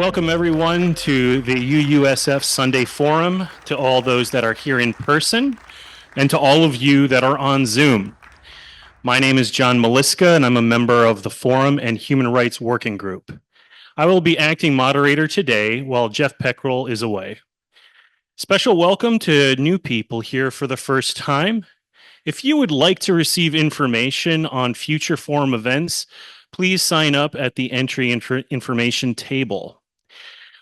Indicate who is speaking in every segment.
Speaker 1: Welcome everyone to the UUSF Sunday Forum, to all those that are here in person, and to all of you that are on Zoom. My name is John Maliska, and I'm a member of the Forum and Human Rights Working Group. I will be acting moderator today while Jeff Peckrell is away. Special welcome to new people here for the first time. If you would like to receive information on future forum events, please sign up at the entry information table.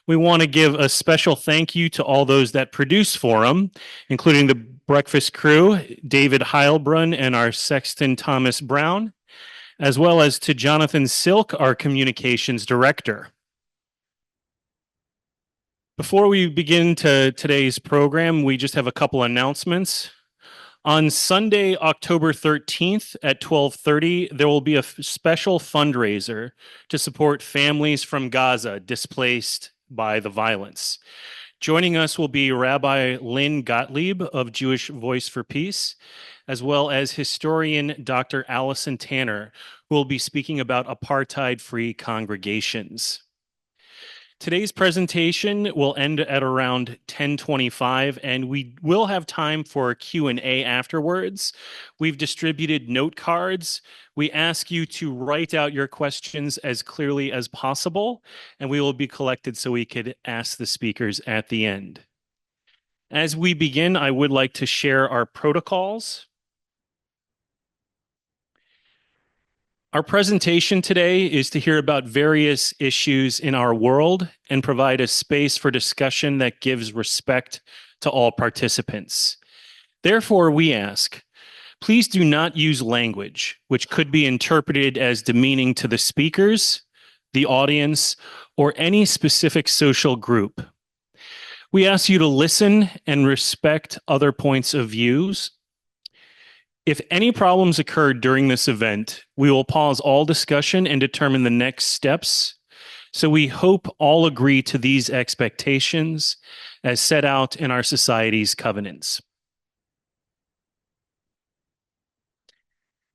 Speaker 1: We want to give a special thank you to all those that produce Forum, including the breakfast crew, David Heilbrunn and our sexton Thomas Brown, as well as to Jonathan Silk, our communications director. Before we begin today's program, we just have a couple announcements. On Sunday, October 13th at 12:30, there will be a special fundraiser to support families from Gaza displaced by the violence. Joining us will be Rabbi Lynn Gottlieb of Jewish Voice for Peace, as well as historian Dr. Allison Tanner, who will be speaking about apartheid-free congregations. Today's presentation will end at around 10:25, and we will have time for Q&A afterwards. We've distributed note cards. We ask you to write out your questions as clearly as possible, and we will be collected so we could ask the speakers at the end. As we begin, I would like to share our protocols. Our presentation today is to hear about various issues in our world and provide a space for discussion that gives respect to all participants. Therefore, we ask, please do not use language which could be interpreted as demeaning to the speakers, the audience, or any specific social group. We ask you to listen and respect other points of views. If any problems occurred during this event, we will pause all discussion and determine the next steps. So we hope all agree to these expectations as set out in our society's covenants.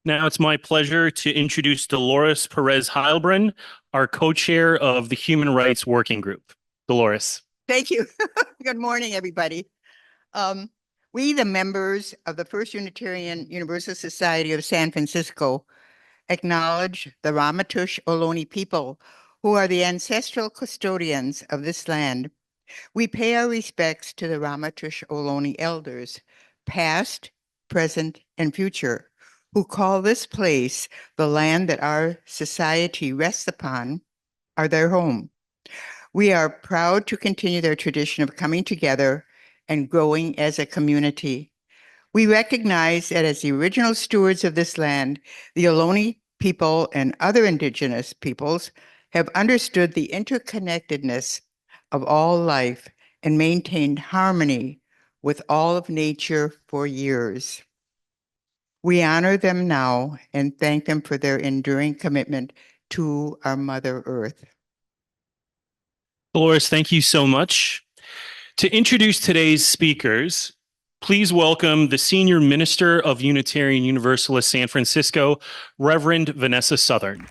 Speaker 1: Now it's my pleasure to introduce Dolores Perez Heilbrunn, our co-chair of the Human Rights Working Group. Dolores.
Speaker 2: Thank you. Good morning, everybody. We, the members of the First Unitarian Universalist Society of San Francisco, acknowledge the Ramaytush Ohlone people, who are the ancestral custodians of this land. We pay our respects to the Ramaytush Ohlone elders, past, present, and future, who call this place, the land that our society rests upon, are their home. We are proud to continue their tradition of coming together and growing as a community. We recognize that as the original stewards of this land, the Ohlone people and other indigenous peoples have understood the interconnectedness of all life and maintained harmony with all of nature for years. We honor them now and thank them for their enduring commitment to our Mother Earth.
Speaker 1: Dolores, thank you so much. To introduce today's speakers, please welcome the Senior Minister of Unitarian Universalist San Francisco, Reverend Vanessa Southern.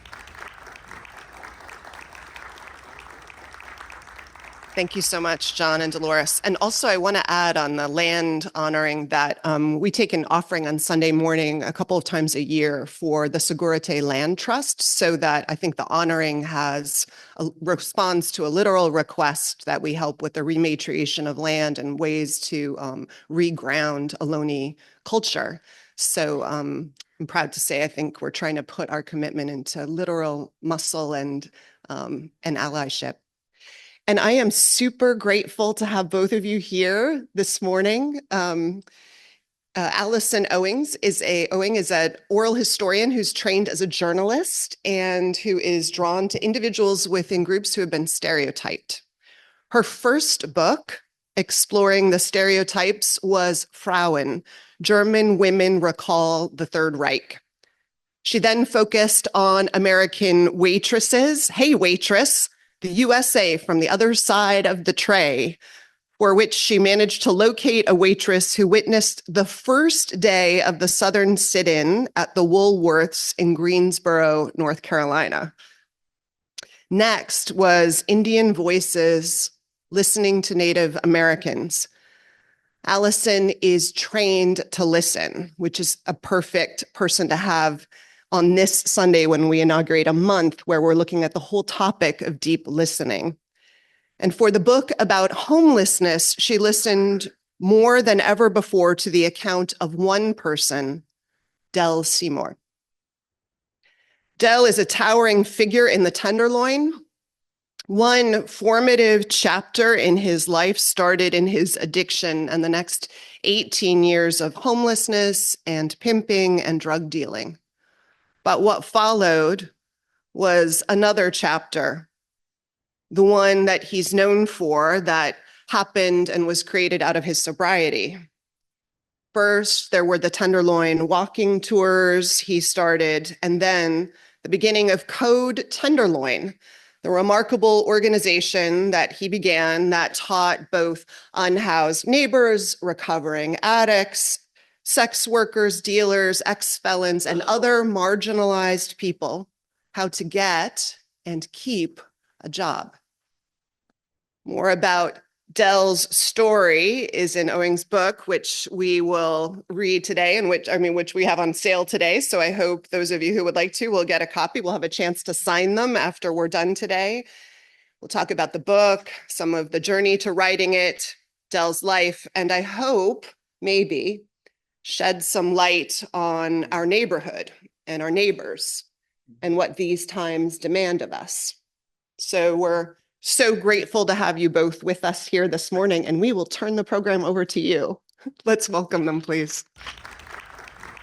Speaker 3: Thank you so much, John and Dolores. And also I want to add on the land honoring that we take an offering on Sunday morning a couple of times a year for the Segurite Land Trust, so that I think the honoring responds to a literal request that we help with the rematriation of land and ways to reground Ohlone culture. So I'm proud to say I think we're trying to put our commitment into literal muscle and allyship. And I am super grateful to have both of you here this morning. Alison Owings is an oral historian who's trained as a journalist and who is drawn to individuals within groups who have been stereotyped. Her first book, exploring the stereotypes, was Frauen, German Women Recall the Third Reich. She then focused on American waitresses. Hey, waitress. The USA from the other side of the tray, for which she managed to locate a waitress who witnessed the first day of the Southern sit-in at the Woolworths in Greensboro, North Carolina. Next was Indian Voices, Listening to Native Americans. Alison is trained to listen, which is a perfect person to have on this Sunday when we inaugurate a month where we're looking at the whole topic of deep listening. And for the book about homelessness, she listened more than ever before to the account of one person, Del Seymour. Del is a towering figure in the Tenderloin. One formative chapter in his life started in his addiction and the next 18 years of homelessness and pimping and drug dealing. But what followed was another chapter, the one that he's known for, that happened and was created out of his sobriety. First, there were the Tenderloin walking tours he started, and then the beginning of Code Tenderloin, the remarkable organization that he began that taught both unhoused neighbors, recovering addicts, sex workers, dealers, ex-felons, and other marginalized people how to get and keep a job. More about Del's story is in Owings' book, which we will read today, and which we have on sale today. So I hope those of you who would like to will get a copy. We'll have a chance to sign them after we're done today. We'll talk about the book, some of the journey to writing it, Del's life, and I hope maybe shed some light on our neighborhood and our neighbors and what these times demand of us. So we're so grateful to have you both with us here this morning, and we will turn the program over to you. Let's welcome them, please.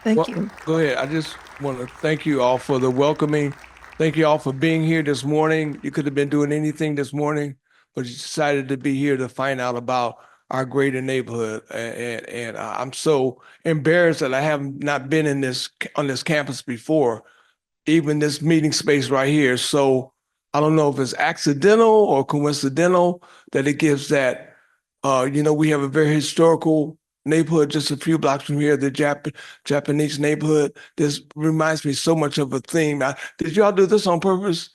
Speaker 4: Thank you.
Speaker 5: Go ahead. I just want to thank you all for the welcoming. Thank you all for being here this morning. You could have been doing anything this morning, but you decided to be here to find out about our greater neighborhood. And I'm so embarrassed that I have not been on this campus before, even this meeting space right here. So I don't know if it's accidental or coincidental that it gives that, we have a very historical neighborhood just a few blocks from here, the Japanese neighborhood. This reminds me so much of a theme. Did y'all do this on purpose?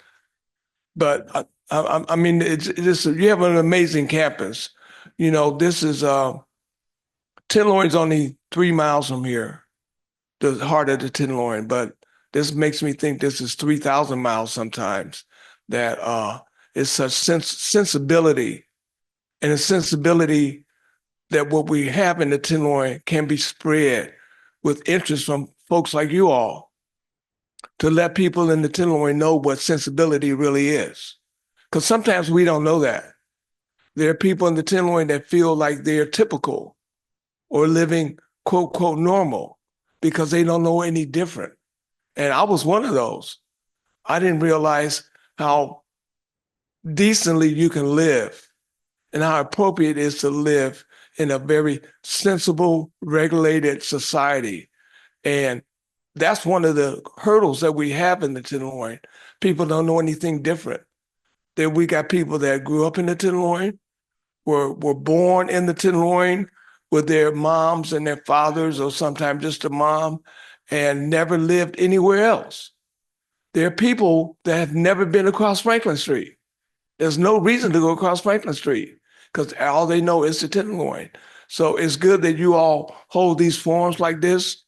Speaker 5: But I mean, you have an amazing campus. This is Tenderloin's only 3 miles from here, the heart of the Tenderloin, but this makes me think this is 3,000 miles sometimes. That is such sensibility, and a sensibility that what we have in the Tenderloin can be spread with interest from folks like you all to let people in the Tenderloin know what sensibility really is. Because sometimes we don't know that. There are people in the Tenderloin that feel like they're typical or living quote, quote, normal because they don't know any different. And I was one of those. I didn't realize how decently you can live and how appropriate it is to live in a very sensible, regulated society. And that's one of the hurdles that we have in the Tenderloin. People don't know anything different. That we got people that grew up in the Tenderloin, were born in the Tenderloin with their moms and their fathers, or sometimes just a mom, and never lived anywhere else. There are people that have never been across Franklin Street. There's no reason to go across Franklin Street because all they know is the Tenderloin. So it's good that you all hold these forums like this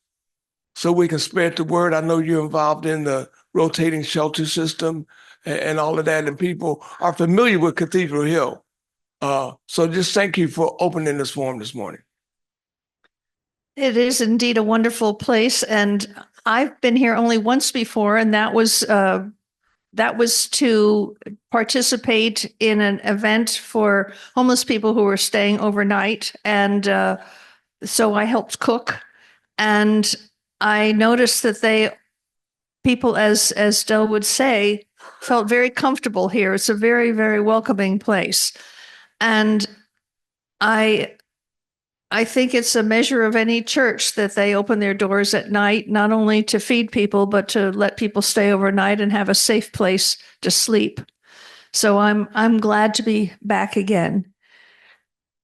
Speaker 5: so we can spread the word. I know you're involved in the rotating shelter system and all of that, and people are familiar with Cathedral Hill. So just thank you for opening this forum this morning.
Speaker 4: It is indeed a wonderful place, and I've been here only once before, and that was to participate in an event for homeless people who were staying overnight, and so I helped cook, and I noticed that people, as Del would say, felt very comfortable here. It's a very, very welcoming place, and I think it's a measure of any church that they open their doors at night, not only to feed people, but to let people stay overnight and have a safe place to sleep. So I'm glad to be back again.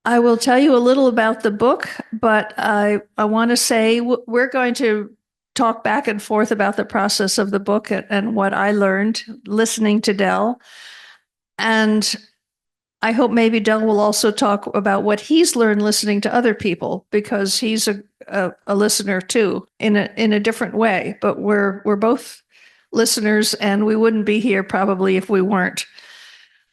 Speaker 4: I will tell you a little about the book, but I want to say we're going to talk back and forth about the process of the book and what I learned listening to Del. And I hope maybe Del will also talk about what he's learned listening to other people, because he's a listener too, in a different way. But we're both listeners, and we wouldn't be here probably if we weren't.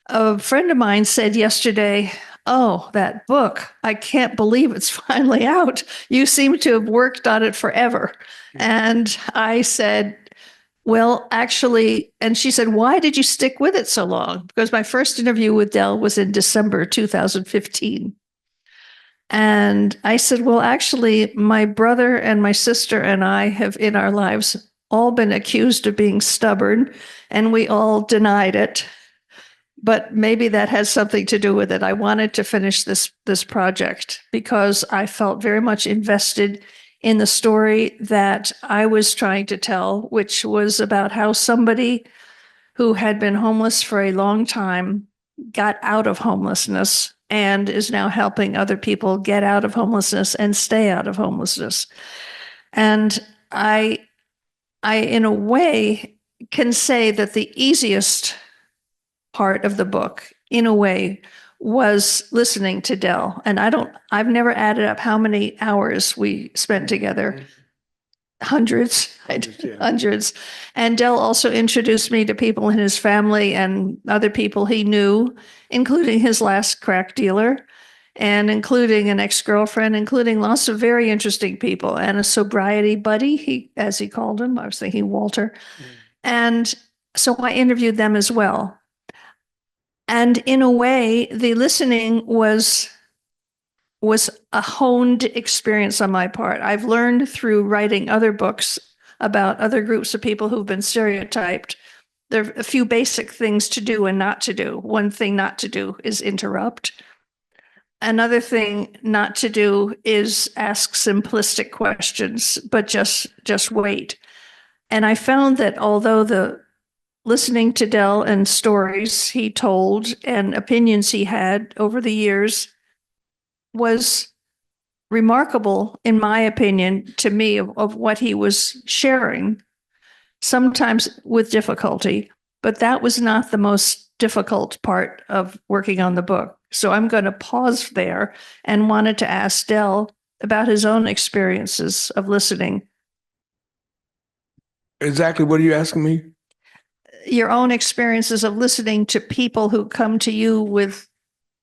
Speaker 4: A friend of mine said yesterday, "Oh, that book, I can't believe it's finally out. You seem to have worked on it forever." And I said, "Well, actually," and she said, "Why did you stick with it so long?" Because my first interview with Del was in December 2015. And I said, "Well, actually, my brother and my sister and I have in our lives all been accused of being stubborn, and we all denied it. But maybe that has something to do with it. I wanted to finish this project because I felt very much invested in the story that I was trying to tell, which was about how somebody who had been homeless for a long time got out of homelessness and is now helping other people get out of homelessness and stay out of homelessness. And I in a way can say that the easiest part of the book, in a way, was listening to Del. And I've never added up how many hours we spent together. Hundreds.
Speaker 5: Yeah.
Speaker 4: Hundreds. And Del also introduced me to people in his family and other people he knew, including his last crack dealer, and including an ex-girlfriend, including lots of very interesting people, and a sobriety buddy, as he called him. I was thinking Walter. And so I interviewed them as well. And in a way, the listening was a honed experience on my part. I've learned through writing other books about other groups of people who've been stereotyped. There are a few basic things to do and not to do. One thing not to do is interrupt. Another thing not to do is ask simplistic questions, but just wait. And I found that although the listening to Del and stories he told and opinions he had over the years was remarkable, in my opinion, to me, of what he was sharing, sometimes with difficulty, but that was not the most difficult part of working on the book. So I'm going to pause there and wanted to ask Del about his own experiences of listening.
Speaker 5: Exactly. What are you asking me?
Speaker 4: Your own experiences of listening to people who come to you with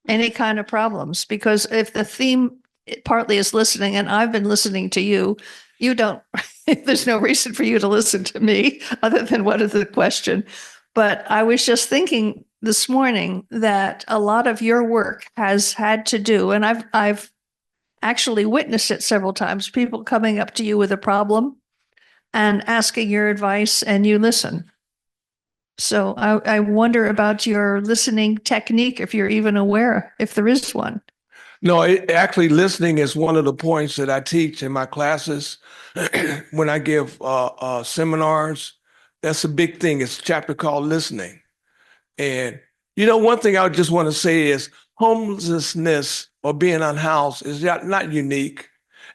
Speaker 4: any kind of problems, because if the theme partly is listening, and I've been listening to you, you don't, there's no reason for you to listen to me other than what is the question. But I was just thinking this morning that a lot of your work has had to do, and I've actually witnessed it several times, people coming up to you with a problem and asking your advice, and you listen. So I wonder about your listening technique, if you're even aware, if there is one.
Speaker 5: No, actually, listening is one of the points that I teach in my classes when I give seminars. That's a big thing. It's a chapter called listening. And, one thing I just want to say is homelessness or being unhoused is not unique.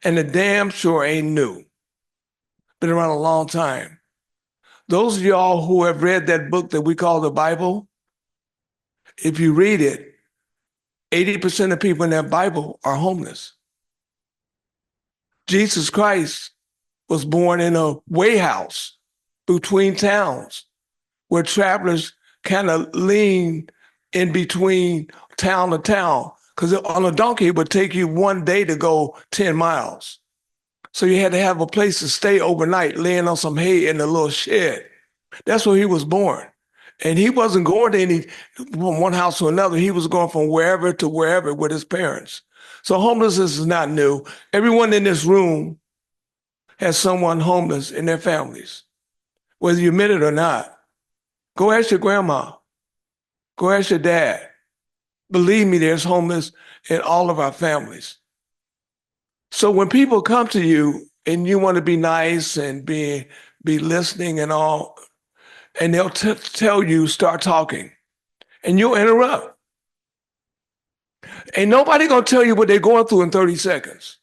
Speaker 5: And the damn sure ain't new. Been around a long time. Those of y'all who have read that book that we call the Bible, if you read it, 80% of people in that Bible are homeless. Jesus Christ was born in a way house between towns where travelers kind of lean in between town to town, because on a donkey it would take you one day to go 10 miles. So you had to have a place to stay overnight, laying on some hay in a little shed. That's where he was born. And he wasn't going from one house to another. He was going from wherever to wherever with his parents. So homelessness is not new. Everyone in this room has someone homeless in their families, whether you admit it or not. Go ask your grandma. Go ask your dad. Believe me, there's homeless in all of our families. So when people come to you and you want to be nice and be listening and all, and they'll tell you, start talking, and you'll interrupt. Ain't nobody gonna tell you what they're going through in 30 seconds,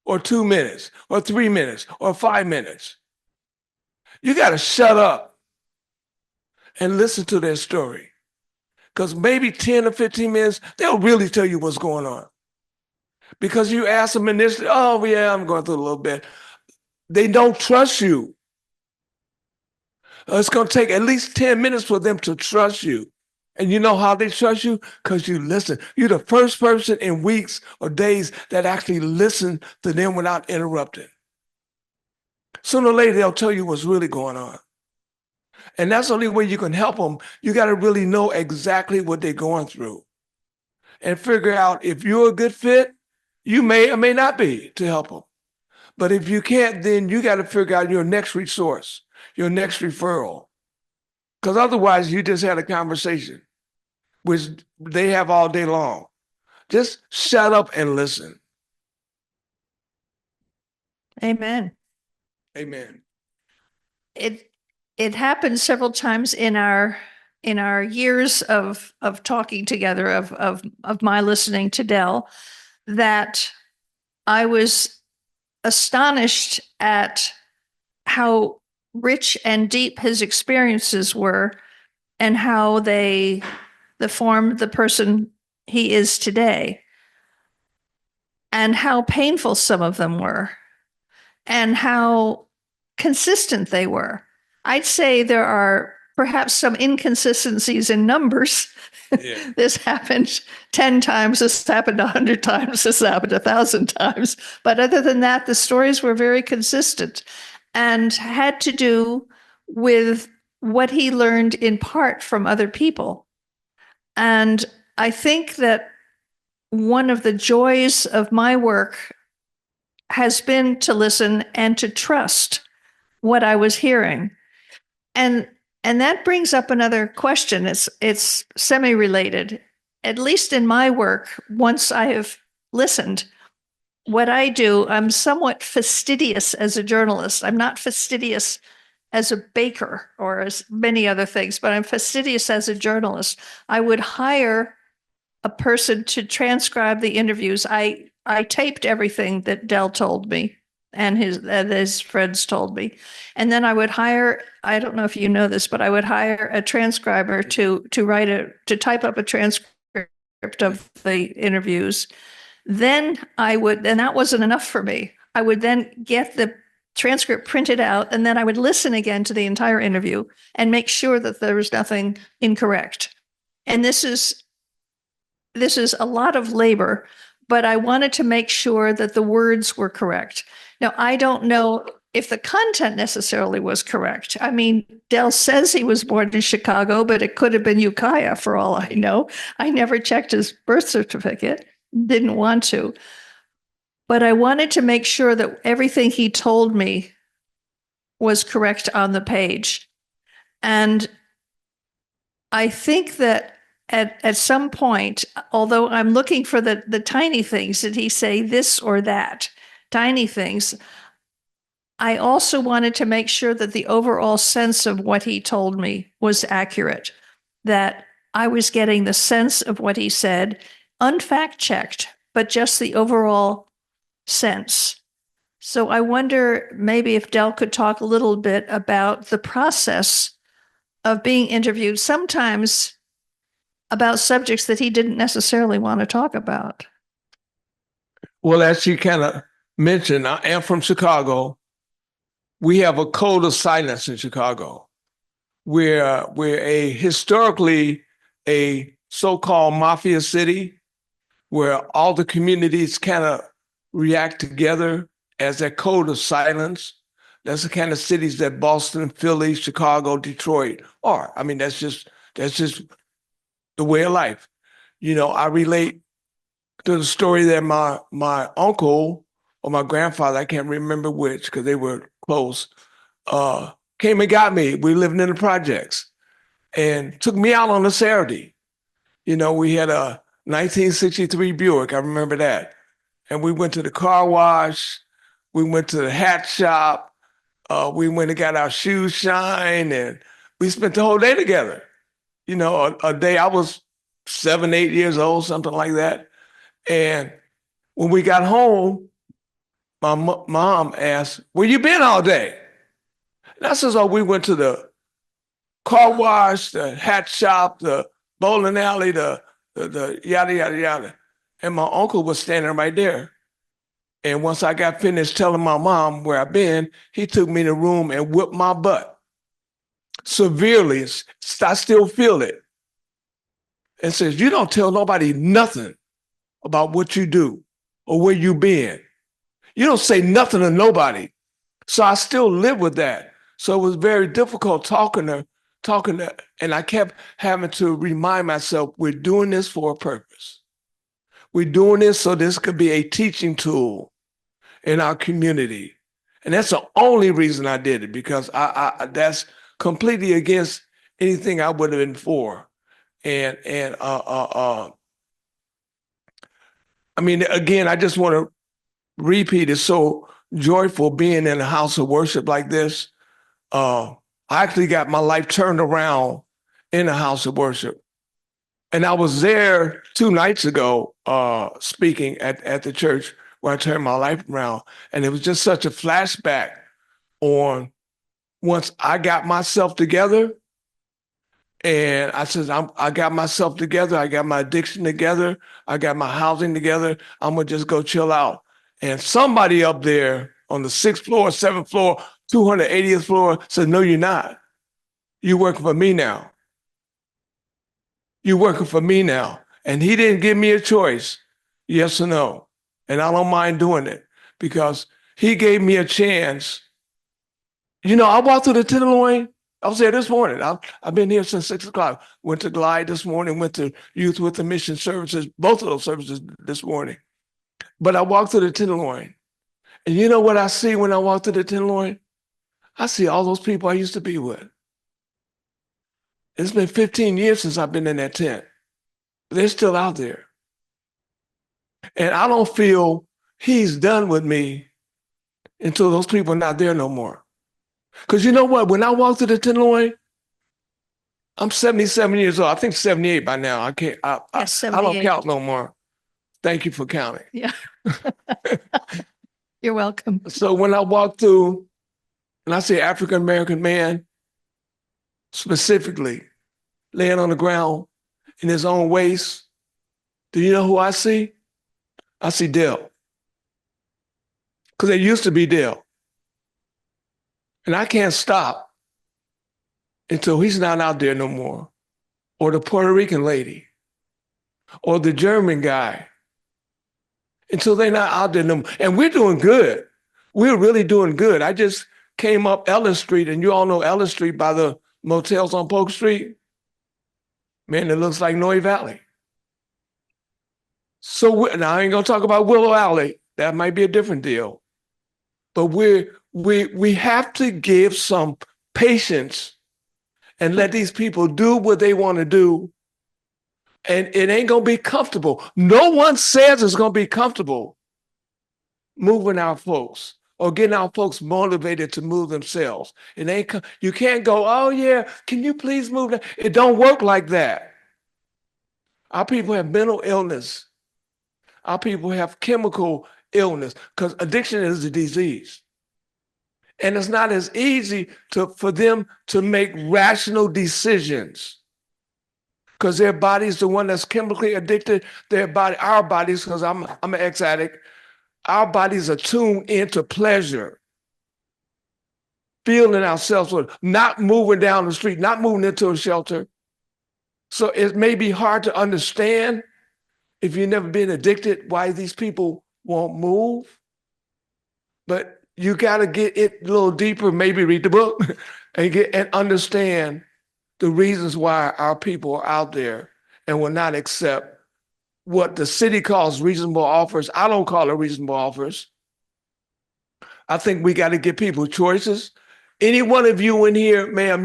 Speaker 5: or 2 minutes, or 3 minutes, or 5 minutes. You gotta shut up and listen to their story. because maybe 10 or 15 minutes, they'll really tell you what's going on. Because you ask them initially, oh, yeah, I'm going through a little bit. They don't trust you. It's going to take at least 10 minutes for them to trust you. And you know how they trust you? Because you listen. You're the first person in weeks or days that actually listen to them without interrupting. Sooner or later, they'll tell you what's really going on. And that's the only way you can help them. You got to really know exactly what they're going through and figure out if you're a good fit, you may or may not be to help them. But if you can't, then you got to figure out your next resource, your next referral. Because otherwise, you just had a conversation, which they have all day long. Just shut up and listen.
Speaker 4: Amen.
Speaker 5: Amen.
Speaker 4: It happened several times in our years of talking together, of my listening to Del, that I was astonished at how rich and deep his experiences were and how they formed the person he is today, and how painful some of them were, and how consistent they were. I'd say there are perhaps some inconsistencies in numbers.
Speaker 5: Yeah.
Speaker 4: This happened 10 times, this happened 100 times, this happened 1,000 times. But other than that, the stories were very consistent and had to do with what he learned in part from other people. And I think that one of the joys of my work has been to listen and to trust what I was hearing. And that brings up another question. It's semi-related. At least in my work, once I have listened, what I do, I'm somewhat fastidious as a journalist. I'm not fastidious as a baker or as many other things, but I'm fastidious as a journalist. I would hire a person to transcribe the interviews. I taped everything that Del told me and his friends told me. And then I would hire, I don't know if you know this, but I would hire a transcriber to type up a transcript of the interviews. Then and that wasn't enough for me. I would then get the transcript printed out, and then I would listen again to the entire interview and make sure that there was nothing incorrect. And this is a lot of labor, but I wanted to make sure that the words were correct. Now, I don't know if the content necessarily was correct. I mean, Del says he was born in Chicago, but it could have been Ukiah for all I know. I never checked his birth certificate, didn't want to. But I wanted to make sure that everything he told me was correct on the page. And I think that at some point, although I'm looking for the tiny things, did he say this or that? Tiny things. I also wanted to make sure that the overall sense of what he told me was accurate, that I was getting the sense of what he said, unfact checked, but just the overall sense. So I wonder maybe if Del could talk a little bit about the process of being interviewed, sometimes about subjects that he didn't necessarily want to talk about.
Speaker 5: Well, as you kind of mentioned, I am from Chicago. We have a code of silence in Chicago. We're historically a so-called mafia city where all the communities kind of react together as a code of silence. That's the kind of cities that Boston, Philly, Chicago, Detroit are. I mean, that's just the way of life. You know, I relate to the story that my uncle or my grandfather, I can't remember which because they were close, came and got me. We lived in the projects and took me out on a Saturday. You know, we had a 1963 Buick. I remember that. And we went to the car wash. We went to the hat shop. We went and got our shoes shined, and we spent the whole day together. You know, a day I was 7, 8 years old, something like that. And when we got home, my mom asked, "Where you been all day?" And I says, "Oh, we went to the car wash, the hat shop, the bowling alley, the yada, yada, yada. And my uncle was standing right there. And once I got finished telling my mom where I've been, he took me in the room and whipped my butt severely. I still feel it. And says, you don't tell nobody nothing about what you do or where you been. You don't say nothing to nobody. So I still live with that. So it was very difficult talking to, and I kept having to remind myself, we're doing this for a purpose. We're doing this so this could be a teaching tool in our community. And that's the only reason I did it, because I that's completely against anything I would have been for. And I mean, again, I just want to repeat, it's so joyful being in a house of worship like this. I actually got my life turned around in a house of worship. And I was there 2 nights ago speaking at the church where I turned my life around. And it was just such a flashback on once I got myself together. And I said, I got myself together. I got my addiction together. I got my housing together. I'm going to just go chill out. And somebody up there on the 6th floor, 7th floor, 280th floor said, no, you're not. You're working for me now. You're working for me now. And he didn't give me a choice, yes or no. And I don't mind doing it because he gave me a chance. You know, I walked through the Tenderloin. I was there this morning. I've been here since 6 o'clock. Went to Glide this morning, went to Youth with the Mission services, both of those services this morning. But I walked through the Tenderloin. And you know what I see when I walk through the Tenderloin? I see all those people I used to be with. It's been 15 years since I've been in that tent. But they're still out there. And I don't feel he's done with me until those people are not there no more. Because you know what? When I walk through the Tenderloin, I'm 77 years old. I think 78 by now. I can't.
Speaker 4: Yes,
Speaker 5: I don't
Speaker 4: 78.
Speaker 5: count no more. Thank you for counting.
Speaker 4: Yeah. You're welcome.
Speaker 5: So when I walk through, and I see African American man, specifically laying on the ground in his own waste, do you know who I see? I see Dale. Because it used to be Dale. And I can't stop until he's not out there no more. Or the Puerto Rican lady. Or the German guy. Until they're not out there no more. And we're doing good. We're really doing good. I just came up Ellis Street, and you all know Ellis Street by the motels on Polk Street. Man, it looks like Noe Valley. So now I ain't gonna talk about Willow Alley. That might be a different deal. But we have to give some patience and let these people do what they want to do. And it ain't gonna be comfortable. No one says it's gonna be comfortable moving our folks or getting our folks motivated to move themselves. It ain't. You can't go, oh yeah, can you please move that? It don't work like that. Our people have mental illness. Our people have chemical illness because addiction is a disease. And it's not as easy for them to make rational decisions because their body's the one that's chemically addicted. Our bodies, because I'm an ex-addict, our bodies are tuned into pleasure, feeling ourselves, not moving down the street, not moving into a shelter. So it may be hard to understand if you've never been addicted, why these people won't move. But you got to get it a little deeper, maybe read the book and understand the reasons why our people are out there and will not accept what the city calls reasonable offers. I don't call it reasonable offers. I think we got to give people choices. Any one of you in here, ma'am,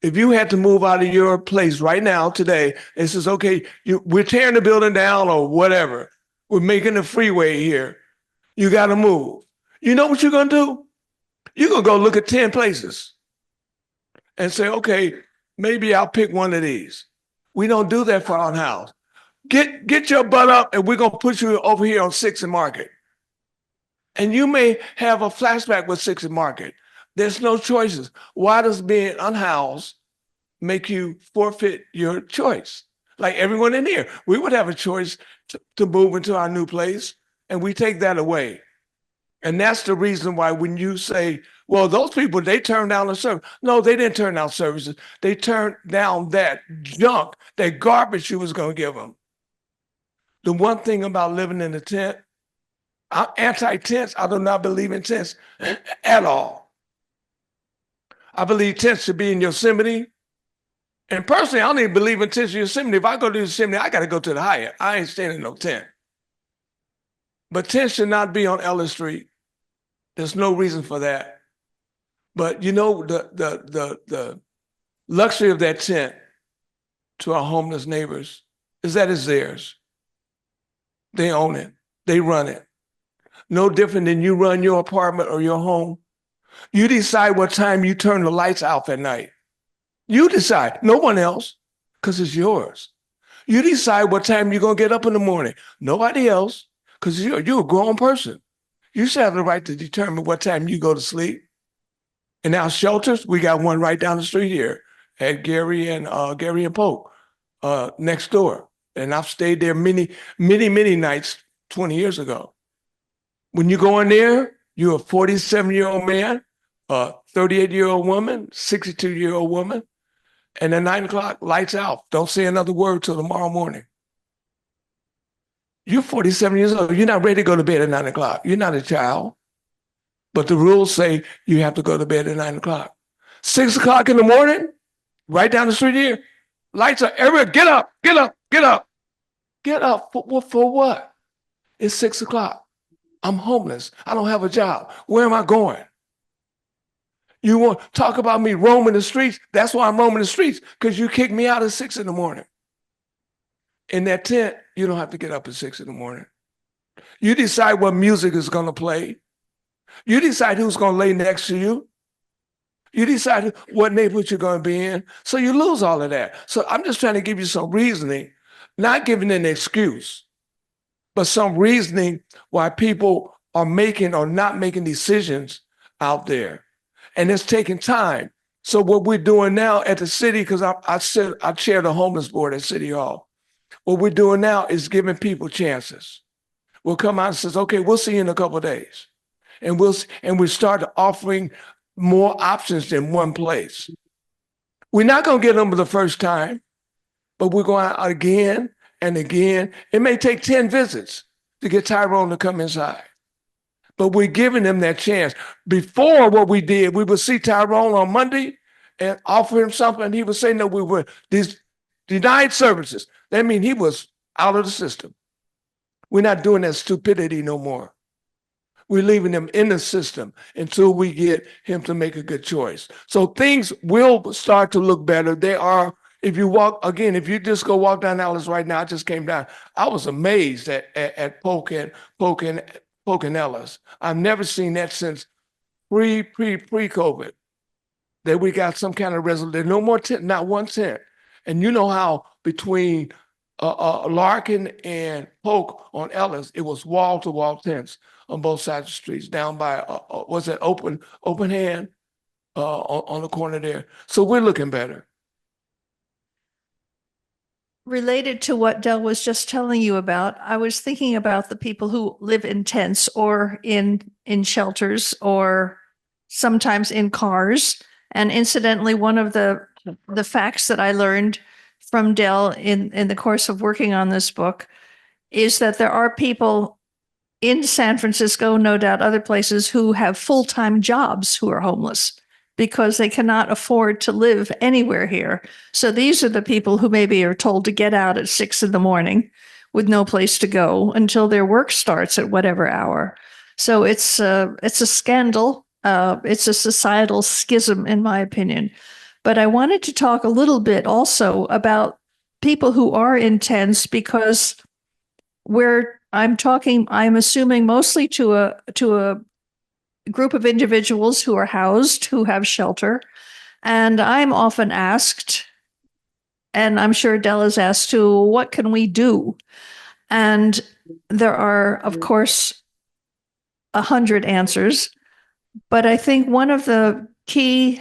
Speaker 5: if you had to move out of your place right now, today, it says, okay, we're tearing the building down or whatever. We're making a freeway here. You got to move. You know what you're going to do? You're going to go look at 10 places and say, okay, maybe I'll pick one of these. We don't do that for our house. Get your butt up and we're going to put you over here on 6th and Market. And you may have a flashback with 6th and Market. There's no choices. Why does being unhoused make you forfeit your choice. Like everyone in here, we would have a choice to move into our new place, and we take that away. And that's the reason why when you say, well, those people, they turned down the service. No, they didn't turn down services. They turned down that junk, that garbage you was going to give them. The one thing about living in a tent, I'm anti-tents. I do not believe in tents at all. I believe tents should be in Yosemite. And personally, I don't even believe in tents in Yosemite. If I go to Yosemite, I got to go to the Hyatt. I ain't staying in no tent. But tents should not be on Ellis Street. There's no reason for that. But you know, the luxury of that tent to our homeless neighbors is that it's theirs. They own it. They run it. No different than you run your apartment or your home. You decide what time you turn the lights off at night. You decide, no one else, because it's yours. You decide what time you're going to get up in the morning. Nobody else, because you're a grown person. You should have the right to determine what time you go to sleep. In our shelters, we got one right down the street here at Gary and Polk, next door. And I've stayed there many nights 20 years ago. When you go in there, you're a 47-year-old man, a 38-year-old woman, 62-year-old woman, and at 9 o'clock, lights out. Don't say another word till tomorrow morning. You're 47 years old. You're not ready to go to bed at 9 o'clock. You're not a child. But the rules say you have to go to bed at 9 o'clock. 6 o'clock in the morning, right down the street here, lights are everywhere. Get up, get up, get up. Get up for what? It's 6 o'clock. I'm homeless. I don't have a job. Where am I going? You want to talk about me roaming the streets? That's why I'm roaming the streets, because you kicked me out at 6 in the morning. In that tent, you don't have to get up at 6 in the morning. You decide what music is going to play. You decide who's going to lay next to you. You decide what neighborhood you're going to be in. So you lose all of that. So I'm just trying to give you some reasoning, not giving an excuse, but some reasoning why people are making or not making decisions out there. And it's taking time. So what we're doing now at the city, because I chair the homeless board at City Hall. What we're doing now is giving people chances. We'll come out and says, okay, we'll see you in a couple of days. And we start offering more options than one place. We're not going to get them the first time, but we're going out again and again. It may take 10 visits to get Tyrone to come inside. But we're giving them that chance. Before, what we did, we would see Tyrone on Monday and offer him something, and he would say, no, we were these denied services. That means he was out of the system. We're not doing that stupidity no more. We're leaving him in the system until we get him to make a good choice. So things will start to look better. They are, if you just go walk down Alice right now, I just came down. I was amazed at Polk and Ellis. I've never seen that since pre-COVID, that we got some kind of resolution. There's no more tent, not one tent. And you know how between Larkin and Polk on Ellis, it was wall-to-wall tents on both sides of the streets, down by, was it open hand on the corner there. So we're looking better.
Speaker 4: Related to what Del was just telling you about, I was thinking about the people who live in tents or in shelters or sometimes in cars. And incidentally, one of the facts that I learned from Del in the course of working on this book is that there are people in San Francisco, no doubt other places, who have full-time jobs who are homeless because they cannot afford to live anywhere here. So these are the people who maybe are told to get out at 6 in the morning with no place to go until their work starts at whatever hour. So it's a scandal. It's a societal schism, in my opinion. But I wanted to talk a little bit also about people who are in tents, because I'm assuming mostly to a group of individuals who are housed, who have shelter. And I'm often asked, and I'm sure Del is asked too, what can we do? And there are, of course, 100 answers. But I think one of the key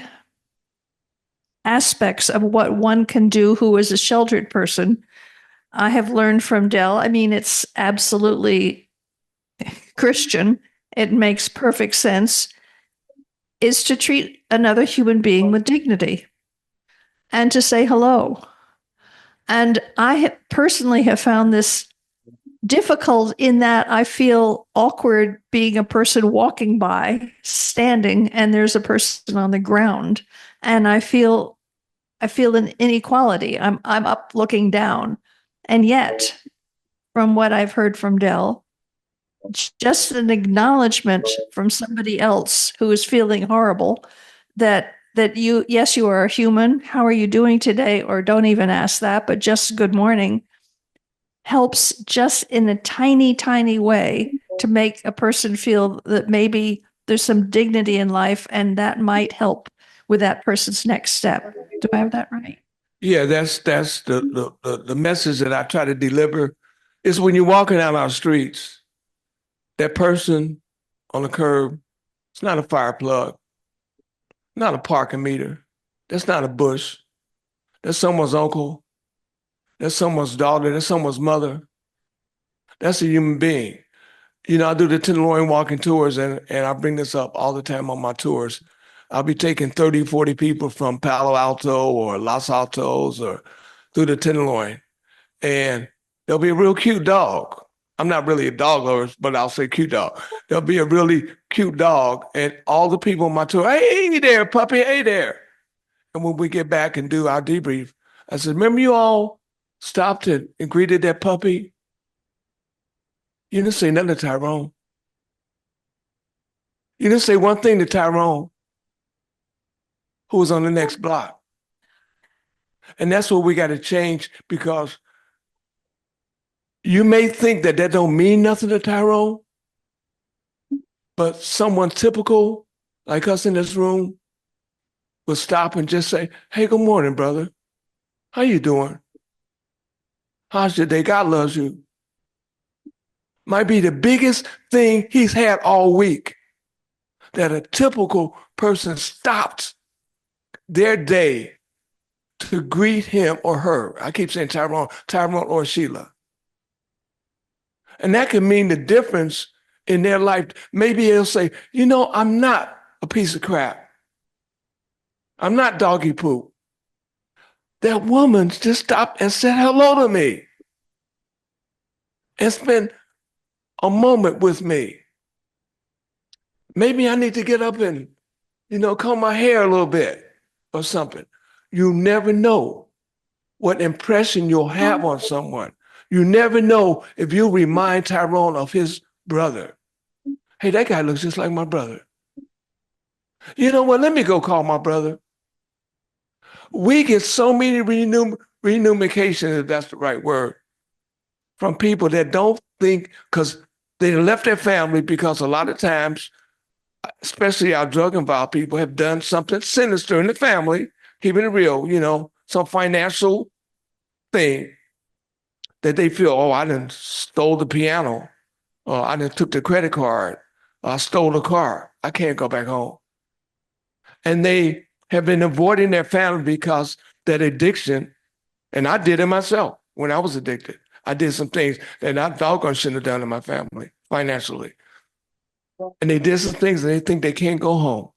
Speaker 4: aspects of what one can do who is a sheltered person. I have learned from Del. I mean, it's absolutely Christian. It makes perfect sense, is to treat another human being with dignity and to say hello. And I personally have found this difficult in that I feel awkward being a person walking by, standing, and there's a person on the ground. And I feel an inequality. I'm up looking down. And yet, from what I've heard from Del, just an acknowledgement from somebody else who is feeling horrible that you, yes, you are a human. How are you doing today? Or don't even ask that, but just good morning helps just in a tiny, tiny way to make a person feel that maybe there's some dignity in life and that might help with that person's next step. Do I have that right?
Speaker 5: Yeah, that's the message that I try to deliver is when you're walking down our streets, that person on the curb, it's not a fire plug, not a parking meter. That's not a bush. That's someone's uncle. That's someone's daughter. That's someone's mother. That's a human being. You know, I do the Tenderloin walking tours, and I bring this up all the time on my tours. I'll be taking 30, 40 people from Palo Alto or Los Altos or through the Tenderloin, and there'll be a real cute dog. I'm not really a dog lover, but I'll say cute dog. There'll be a really cute dog, and all the people on my tour, hey there, puppy, hey there. And when we get back and do our debrief, I said, remember you all stopped and greeted that puppy? You didn't say nothing to Tyrone. You didn't say one thing to Tyrone, who was on the next block. And that's what we got to change, because you may think that don't mean nothing to Tyrone, but someone typical like us in this room will stop and just say, hey, good morning, brother. How you doing? How's your day? God loves you. Might be the biggest thing he's had all week, that a typical person stopped their day to greet him or her. I keep saying Tyrone or Sheila. And that can mean the difference in their life. Maybe he'll say, you know, I'm not a piece of crap. I'm not doggy poop. That woman just stopped and said hello to me and spent a moment with me. Maybe I need to get up and, you know, comb my hair a little bit or something. You never know what impression you'll have on someone. You never know if you remind Tyrone of his brother. Hey, that guy looks just like my brother. You know what? Let me go call my brother. We get so many renumications, if that's the right word, from people that don't think, because they left their family, because a lot of times, especially our drug-involved people, have done something sinister in the family, keeping it real, you know, some financial thing that they feel, oh, I done stole the piano, or I done took the credit card, or I stole the car. I can't go back home. And they have been avoiding their family because that addiction, and I did it myself when I was addicted. I did some things that I doggone shouldn't have done in my family financially. And they did some things and they think they can't go home.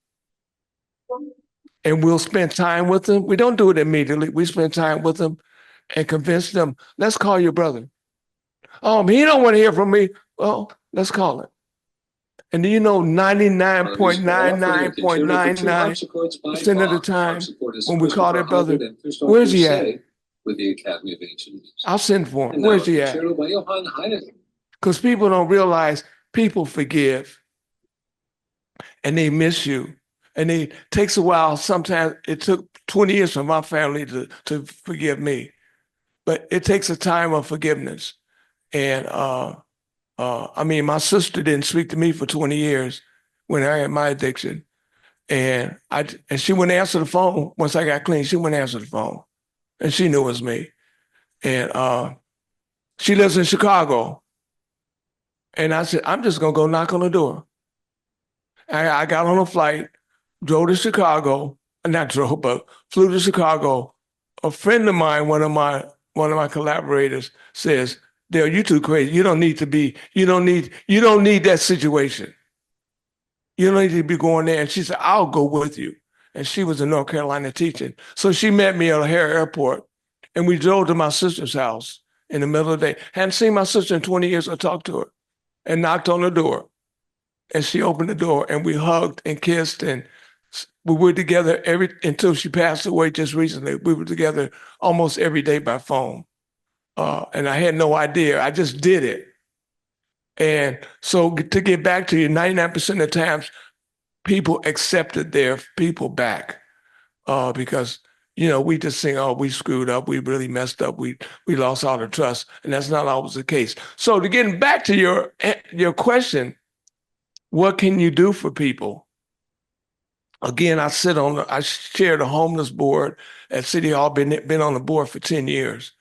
Speaker 5: And we'll spend time with them. We don't do it immediately. We spend time with them and convince them, let's call your brother. Oh, he don't want to hear from me. Well, let's call him. And do you know 99.99.99% of the time when we call their brother, where's he at? I'll send for him. Where's he at? Because people don't realize people forgive and they miss you. And it takes a while. Sometimes it took 20 years for my family to forgive me. But it takes a time of forgiveness. And I mean, my sister didn't speak to me for 20 years when I had my addiction. And she wouldn't answer the phone. Once I got clean, she wouldn't answer the phone. And she knew it was me. And she lives in Chicago. And I said, I'm just going to go knock on the door. I got on a flight, drove to Chicago, not drove, but flew to Chicago. A friend of mine, one of my collaborators says, Dale, you too crazy. You don't need that situation. You don't need to be going there. And she said, I'll go with you. And she was in North Carolina teaching. So she met me at O'Hare Airport, and we drove to my sister's house in the middle of the day. Hadn't seen my sister in 20 years. I talked to her and knocked on the door. And she opened the door, and we hugged and kissed, and we were together until she passed away just recently. We were together almost every day by phone. And I had no idea. I just did it. And so to get back to you, 99% of the times, people accepted their people back because, we just think, oh, we screwed up. We really messed up. We lost all the trust. And that's not always the case. So to getting back to your question, what can you do for people? Again, I chair the homeless board at City Hall, been on the board for 10 years.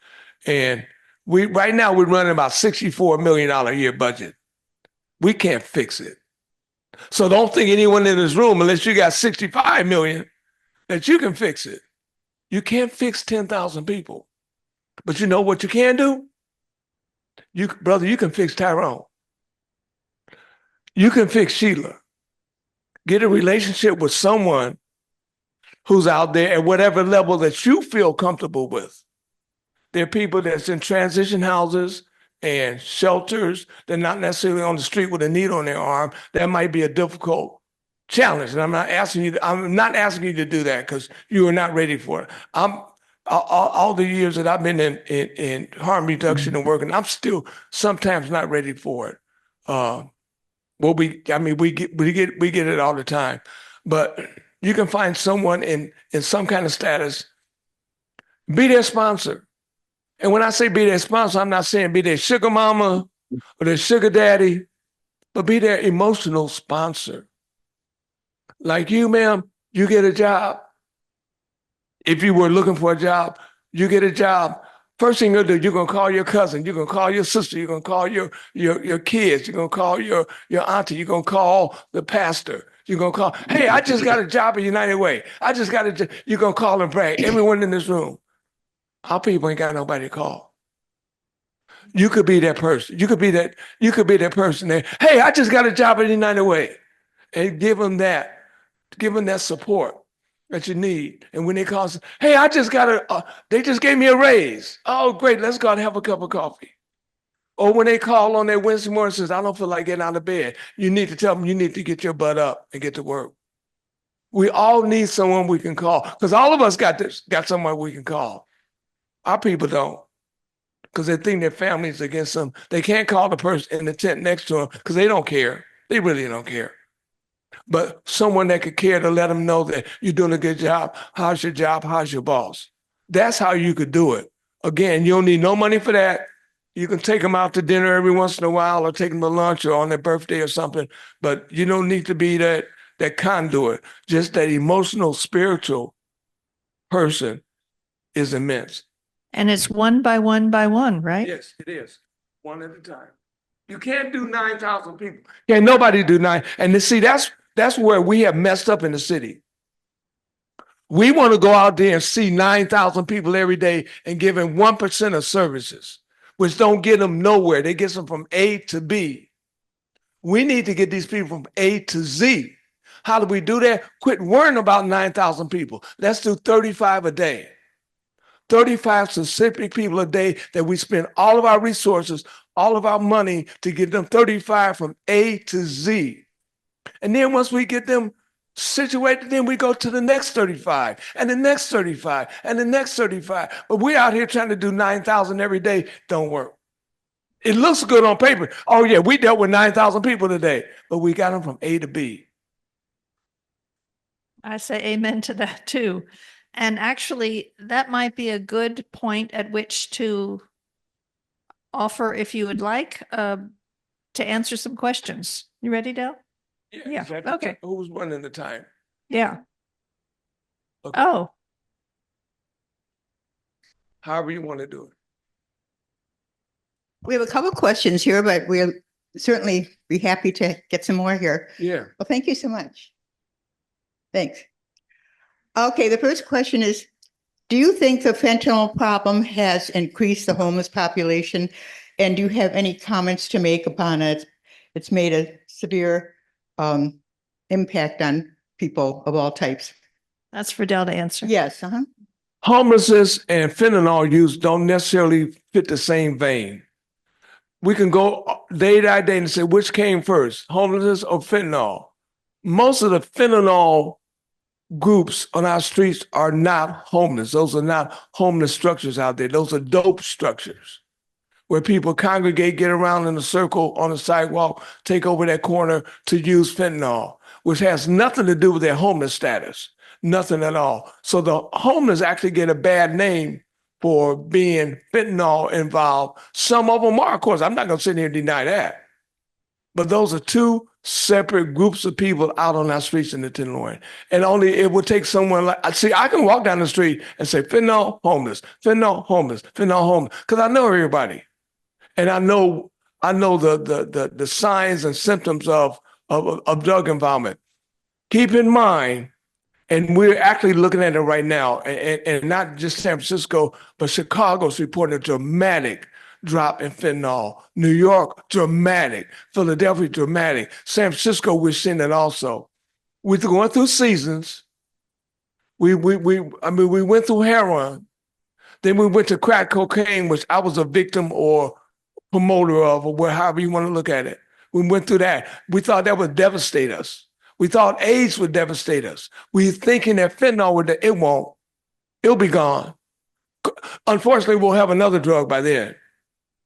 Speaker 5: And right now we're running about $64 million a year budget. We can't fix it. So don't think anyone in this room, unless you got 65 million, that you can fix it. You can't fix 10,000 people. But you know what you can do? Brother, you can fix Tyrone. You can fix Sheila. Get a relationship with someone who's out there at whatever level that you feel comfortable with. There are people that's in transition houses and shelters. They're not necessarily on the street with a needle on their arm. That might be a difficult challenge. And I'm not asking you to do that because you are not ready for it. All the years that I've been in harm reduction and working, I'm still sometimes not ready for it. We get it all the time, but you can find someone in some kind of status, be their sponsor. And when I say be their sponsor, I'm not saying be their sugar mama or their sugar daddy, but be their emotional sponsor. Like you, ma'am, you get a job. If you were looking for a job, you get a job. First thing you'll do, you're going to call your cousin, you're going to call your sister, you're going to call your kids, you're going to call your auntie, you're going to call the pastor. You're going to call, hey, I just got a job at United Way. You're going to call and brag. Everyone in this room. Our people ain't got nobody to call. You could be that person. You could be that person there. Hey, I just got a job at United Way. And give them that support that you need. And when they call, hey, they just gave me a raise. Oh, great, let's go out and have a cup of coffee. Or when they call on their Wednesday morning and says, I don't feel like getting out of bed. You need to tell them you need to get your butt up and get to work. We all need someone we can call because all of us got someone we can call. Our people don't because they think their family's against them. They can't call the person in the tent next to them because they don't care. They really don't care. But someone that could care to let them know that you're doing a good job. How's your job? How's your boss? That's how you could do it. Again, you don't need no money for that. You can take them out to dinner every once in a while or take them to lunch or on their birthday or something. But you don't need to be that conduit. Just that emotional, spiritual person is immense.
Speaker 4: And it's one by one by one, right?
Speaker 5: Yes, it is. One at a time. You can't do 9,000 people. Can't nobody do 9. And to see, that's where we have messed up in the city. We want to go out there and see 9,000 people every day and give them 1% of services, which don't get them nowhere. They get them from A to B. We need to get these people from A to Z. How do we do that? Quit worrying about 9,000 people. Let's do 35 a day. 35 specific people a day that we spend all of our resources, all of our money to get them 35 from A to Z. And then once we get them situated, then we go to the next 35 and the next 35 and the next 35. But we're out here trying to do 9,000 every day. Don't work. It looks good on paper. Oh yeah, we dealt with 9,000 people today, but we got them from A to B.
Speaker 4: I say amen to that too. And actually, that might be a good point at which to offer, if you would like, to answer some questions. You ready, Dale? Yeah. Okay.
Speaker 5: Who's running the time?
Speaker 4: Yeah.
Speaker 5: Okay.
Speaker 4: Oh,
Speaker 5: However you want to do it.
Speaker 2: We have a couple of questions here, but we'll certainly be happy to get some more here.
Speaker 5: Yeah.
Speaker 2: Well, thank you so much. Thanks. Okay, the first question is, do you think the fentanyl problem has increased the homeless population? And do you have any comments to make upon it? It's made a severe impact on people of all types.
Speaker 4: That's for Dell to answer.
Speaker 2: Yes.
Speaker 5: Homelessness and fentanyl use don't necessarily fit the same vein. We can go day by day and say, which came first, homelessness or fentanyl? Most of the fentanyl groups on our streets are not homeless. Those are not homeless structures out there. Those are dope structures where people congregate, get around in a circle on the sidewalk, take over that corner to use fentanyl, which has nothing to do with their homeless status, nothing at all. So the homeless actually get a bad name for being fentanyl involved. Some of them are, of course. I'm not going to sit here and deny that. But those are two separate groups of people out on our streets in the Tenderloin. And only it would take someone like, see, I can walk down the street and say, fentanyl, homeless, fentanyl, homeless, fentanyl, homeless, because I know everybody. And I know the signs and symptoms of drug involvement. Keep in mind, and we're actually looking at it right now, and not just San Francisco, but Chicago's reporting a dramatic drop in fentanyl. New York, dramatic. Philadelphia, dramatic. San Francisco, we're seeing it also. We're going through seasons. We went through heroin. Then we went to crack cocaine, which I was a victim or promoter of, or however you want to look at it. We went through that. We thought that would devastate us. We thought AIDS would devastate us. We thinking that fentanyl would, it won't. It'll be gone. Unfortunately, we'll have another drug by then.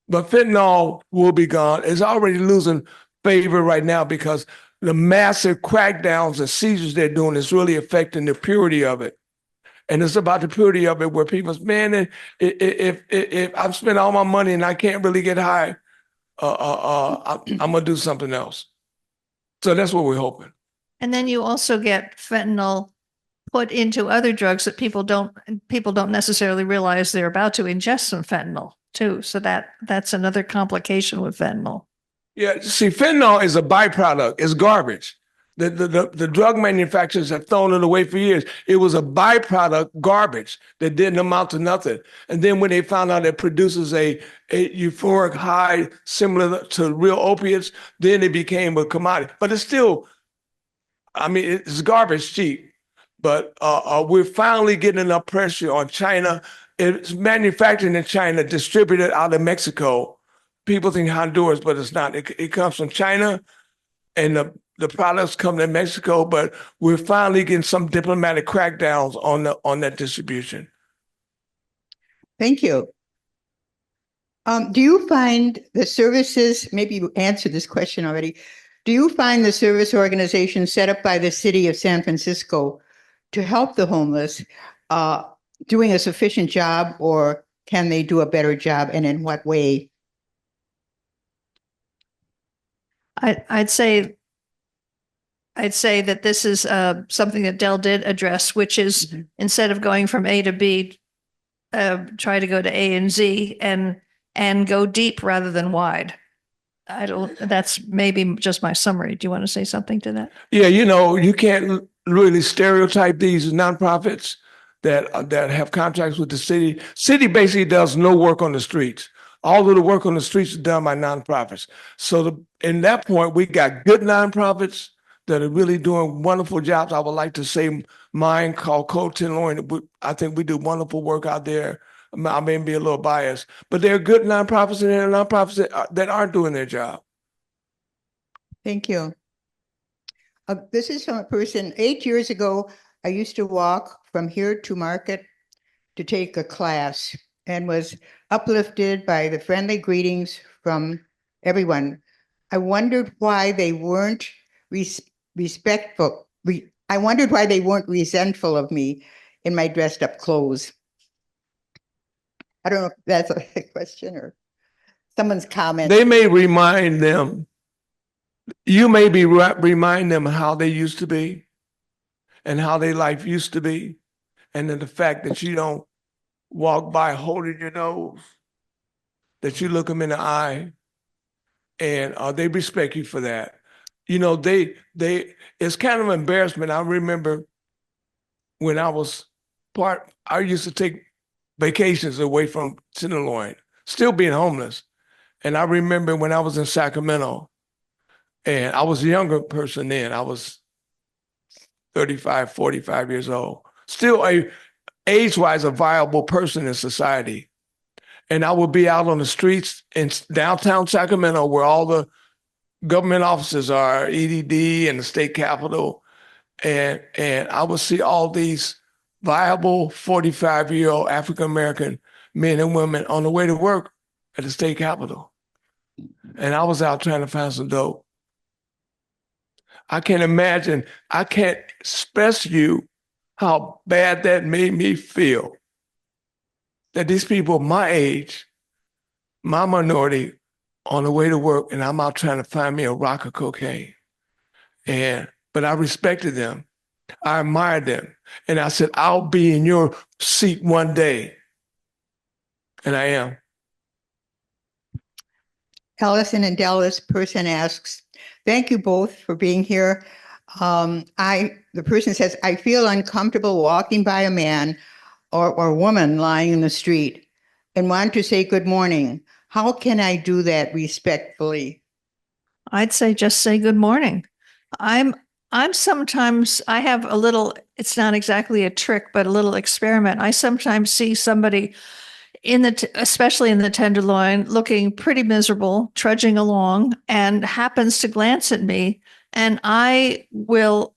Speaker 5: But fentanyl will be gone. It's already losing favor right now because the massive crackdowns and seizures they're doing is really affecting the purity of it. And it's about the purity of it where people's, man, if I've spent all my money and I can't really get high, I'm going to do something else. So that's what we're hoping.
Speaker 4: And then you also get fentanyl put into other drugs that people don't necessarily realize they're about to ingest some fentanyl too. So that's another complication with fentanyl.
Speaker 5: Yeah, see, fentanyl is a byproduct. It's garbage. The drug manufacturers have thrown it away for years. It was a byproduct garbage that didn't amount to nothing. And then when they found out it produces a euphoric high similar to real opiates, then it became a commodity. But it's still, I mean, it's garbage cheap. But we're finally getting enough pressure on China. It's manufactured in China, distributed out of Mexico. People think Honduras, but it's not. It comes from China, and the products come to Mexico, but we're finally getting some diplomatic crackdowns on that distribution.
Speaker 2: Thank you. Do you find the services, maybe you answered this question already, do you find the service organization set up by the city of San Francisco to help the homeless doing a sufficient job, or can they do a better job, and in what way?
Speaker 4: I'd say that this is something that Dell did address, which is instead of going from A to B, try to go to A and Z and go deep rather than wide. That's maybe just my summary. Do you want to say something to that?
Speaker 5: Yeah, you can't really stereotype these nonprofits that have contracts with the city. City basically does no work on the streets. All of the work on the streets is done by nonprofits. So in that point, we got good nonprofits that are really doing wonderful jobs. I would like to say mine called Code Tenderloin. I think we do wonderful work out there. I may be a little biased, but there are good nonprofits and there are nonprofits that aren't doing their job.
Speaker 2: Thank you. This is from a person, 8 years ago, I used to walk from here to Market to take a class and was uplifted by the friendly greetings from everyone. I wondered why they weren't respectful. I wondered why they weren't resentful of me in my dressed up clothes. I don't know if that's a question or someone's comment.
Speaker 5: They may remind them, you may be remind them how they used to be and how their life used to be. And then the fact that you don't walk by holding your nose, that you look them in the eye, and they respect you for that. It's kind of embarrassment. I remember when I used to take vacations away from Tenderloin, still being homeless. And I remember when I was in Sacramento, and I was a younger person then. I was 35, 45 years old. Still age-wise, a viable person in society. And I would be out on the streets in downtown Sacramento where all the government offices are, EDD and the state capitol. And I would see all these viable 45-year-old African-American men and women on the way to work at the state capitol. And I was out trying to find some dope. I can't imagine, I can't express to you how bad that made me feel. That these people my age, my minority, on the way to work, and I'm out trying to find me a rock of cocaine. But I respected them. I admired them. And I said, I'll be in your seat one day. And I am.
Speaker 2: Alison in Dallas person asks, thank you both for being here. The person says, I feel uncomfortable walking by a man or woman lying in the street and want to say good morning. How can I do that respectfully?
Speaker 4: I'd say just say good morning. I'm sometimes, I have a little, it's not exactly a trick, but a little experiment. I sometimes see somebody especially in the Tenderloin, looking pretty miserable, trudging along, and happens to glance at me, and I will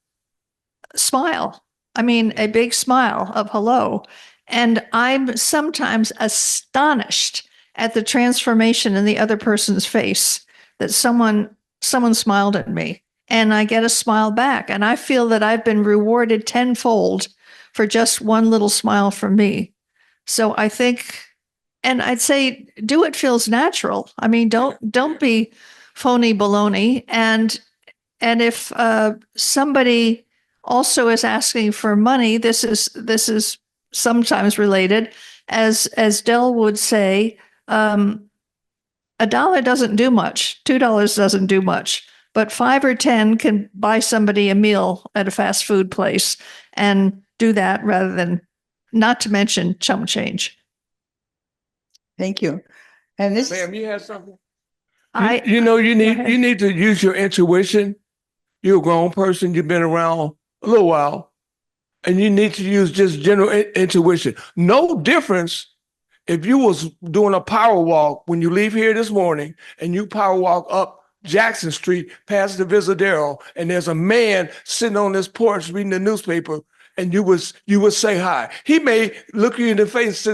Speaker 4: smile. I mean, a big smile of hello. And I'm sometimes astonished at the transformation in the other person's face that someone smiled at me, and I get a smile back. And I feel that I've been rewarded tenfold for just one little smile from me. So I think, and I'd say, do what feels natural. I mean, don't be phony baloney. And if somebody also is asking for money, this is sometimes related. As Del would say, $1 doesn't do much, $2 doesn't do much, but 5 or 10 can buy somebody a meal at a fast food place, and do that rather than, not to mention, chump change.
Speaker 2: Thank you. And this,
Speaker 5: Ma'am, you had something?
Speaker 4: You
Speaker 5: need to use your intuition. You're a grown person. You've been around a little while, and you need to use just general intuition. No difference if you was doing a power walk when you leave here this morning and you power walk up Jackson Street past the Visadero, and there's a man sitting on this porch reading the newspaper, and you would say hi. He may look you in the face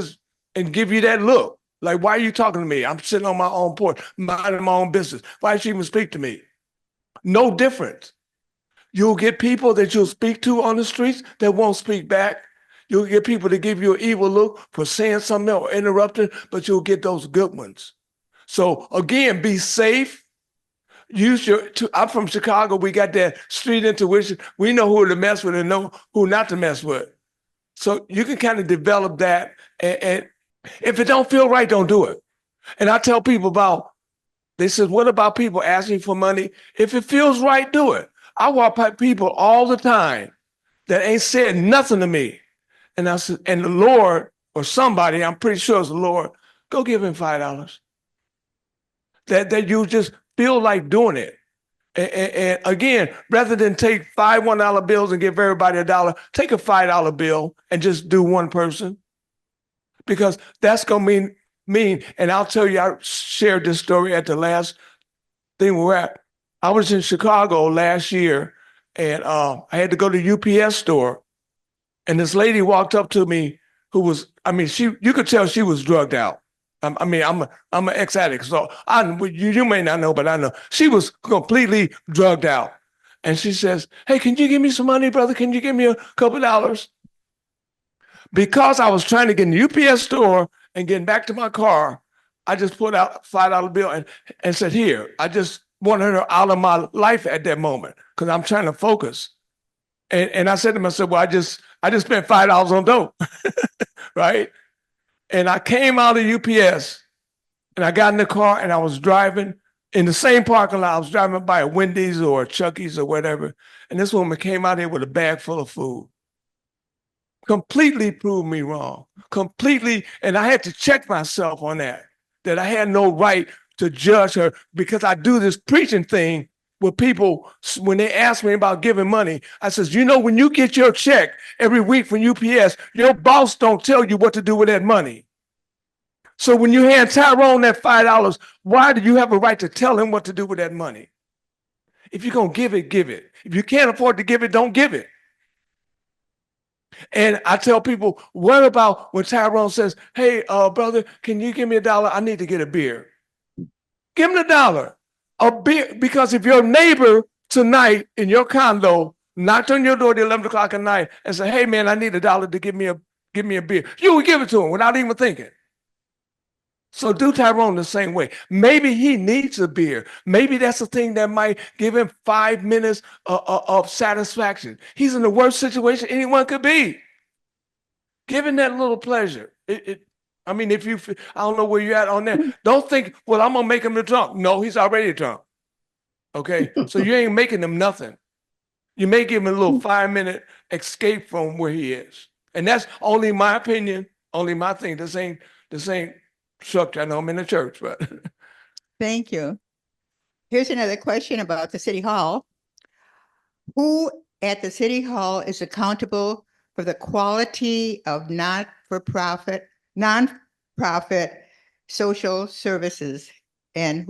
Speaker 5: and give you that look. Like, why are you talking to me? I'm sitting on my own porch, minding my own business. Why should you even speak to me? No difference. You'll get people that you'll speak to on the streets that won't speak back. You'll get people that give you an evil look for saying something or interrupting, but you'll get those good ones. So again, be safe. I'm from Chicago. We got that street intuition. We know who to mess with and know who not to mess with. So you can kind of develop that, and if it don't feel right, don't do it. And I tell people they said, what about people asking for money? If it feels right, do it. I walk by people all the time that ain't said nothing to me. And I said, and the Lord, or somebody, I'm pretty sure it's the Lord, go give him $5. That you just feel like doing it. And again, rather than take 5 $1 bills and give everybody $1, take a $5 bill and just do one person. Because that's going to mean, and I'll tell you, I shared this story at the last thing we were at. I was in Chicago last year, and I had to go to the UPS store, and this lady walked up to me who was, you could tell she was drugged out. I'm an ex-addict, so you may not know, but I know. She was completely drugged out. And she says, hey, can you give me some money, brother? Can you give me a couple dollars? Because I was trying to get in the UPS store and getting back to my car, I just put out a $5 bill and said, here, I just wanted her out of my life at that moment because I'm trying to focus. And I said to myself, well, I just spent $5 on dope, right? And I came out of UPS and I got in the car and I was driving in the same parking lot. I was driving by a Wendy's or a Chucky's or whatever. And this woman came out here with a bag full of food. completely proved me wrong. Completely. And I had to check myself on that I had no right to judge her because I do this preaching thing with people. When they ask me about giving money, I says, when you get your check every week from UPS, your boss don't tell you what to do with that money. So when you hand Tyrone that $5, why do you have a right to tell him what to do with that money? If you're going to give it, give it. If you can't afford to give it, don't give it. And I tell people, what about when Tyrone says, hey, brother, can you give me $1? I need to get a beer. Give him $1. A beer, because if your neighbor tonight in your condo knocked on your door at 11 o'clock at night and said, hey, man, I need $1 to give me a beer, you would give it to him without even thinking. So do Tyrone the same way. Maybe he needs a beer. Maybe that's the thing that might give him 5 minutes of satisfaction. He's in the worst situation anyone could be. Give him that little pleasure. I mean, if you, I don't know where you're at on that. Don't think, well, I'm going to make him the drunk. No, he's already drunk. Okay. So you ain't making him nothing. You may give him a little 5-minute escape from where he is. And that's only my opinion, only my thing. This ain't structure. I know I'm in the church, but.
Speaker 2: Thank you. Here's another question about the City Hall. Who at the City Hall is accountable for the quality of nonprofit social services and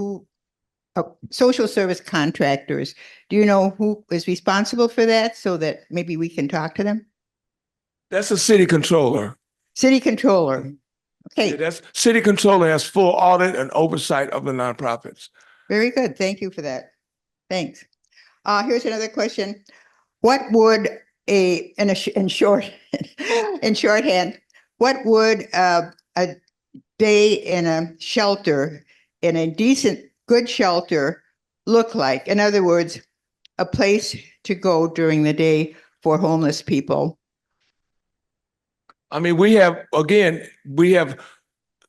Speaker 2: social service contractors? Do you know who is responsible for that so that maybe we can talk to them?
Speaker 5: That's a city controller.
Speaker 2: City controller. Okay.
Speaker 5: Yeah, that's city controller has full audit and oversight of the nonprofits.
Speaker 2: Very good. Thank you for that. Thanks. Here's another question. What would in shorthand, what would a day in a shelter, in a decent, good shelter look like? In other words, a place to go during the day for homeless people.
Speaker 5: I mean, we have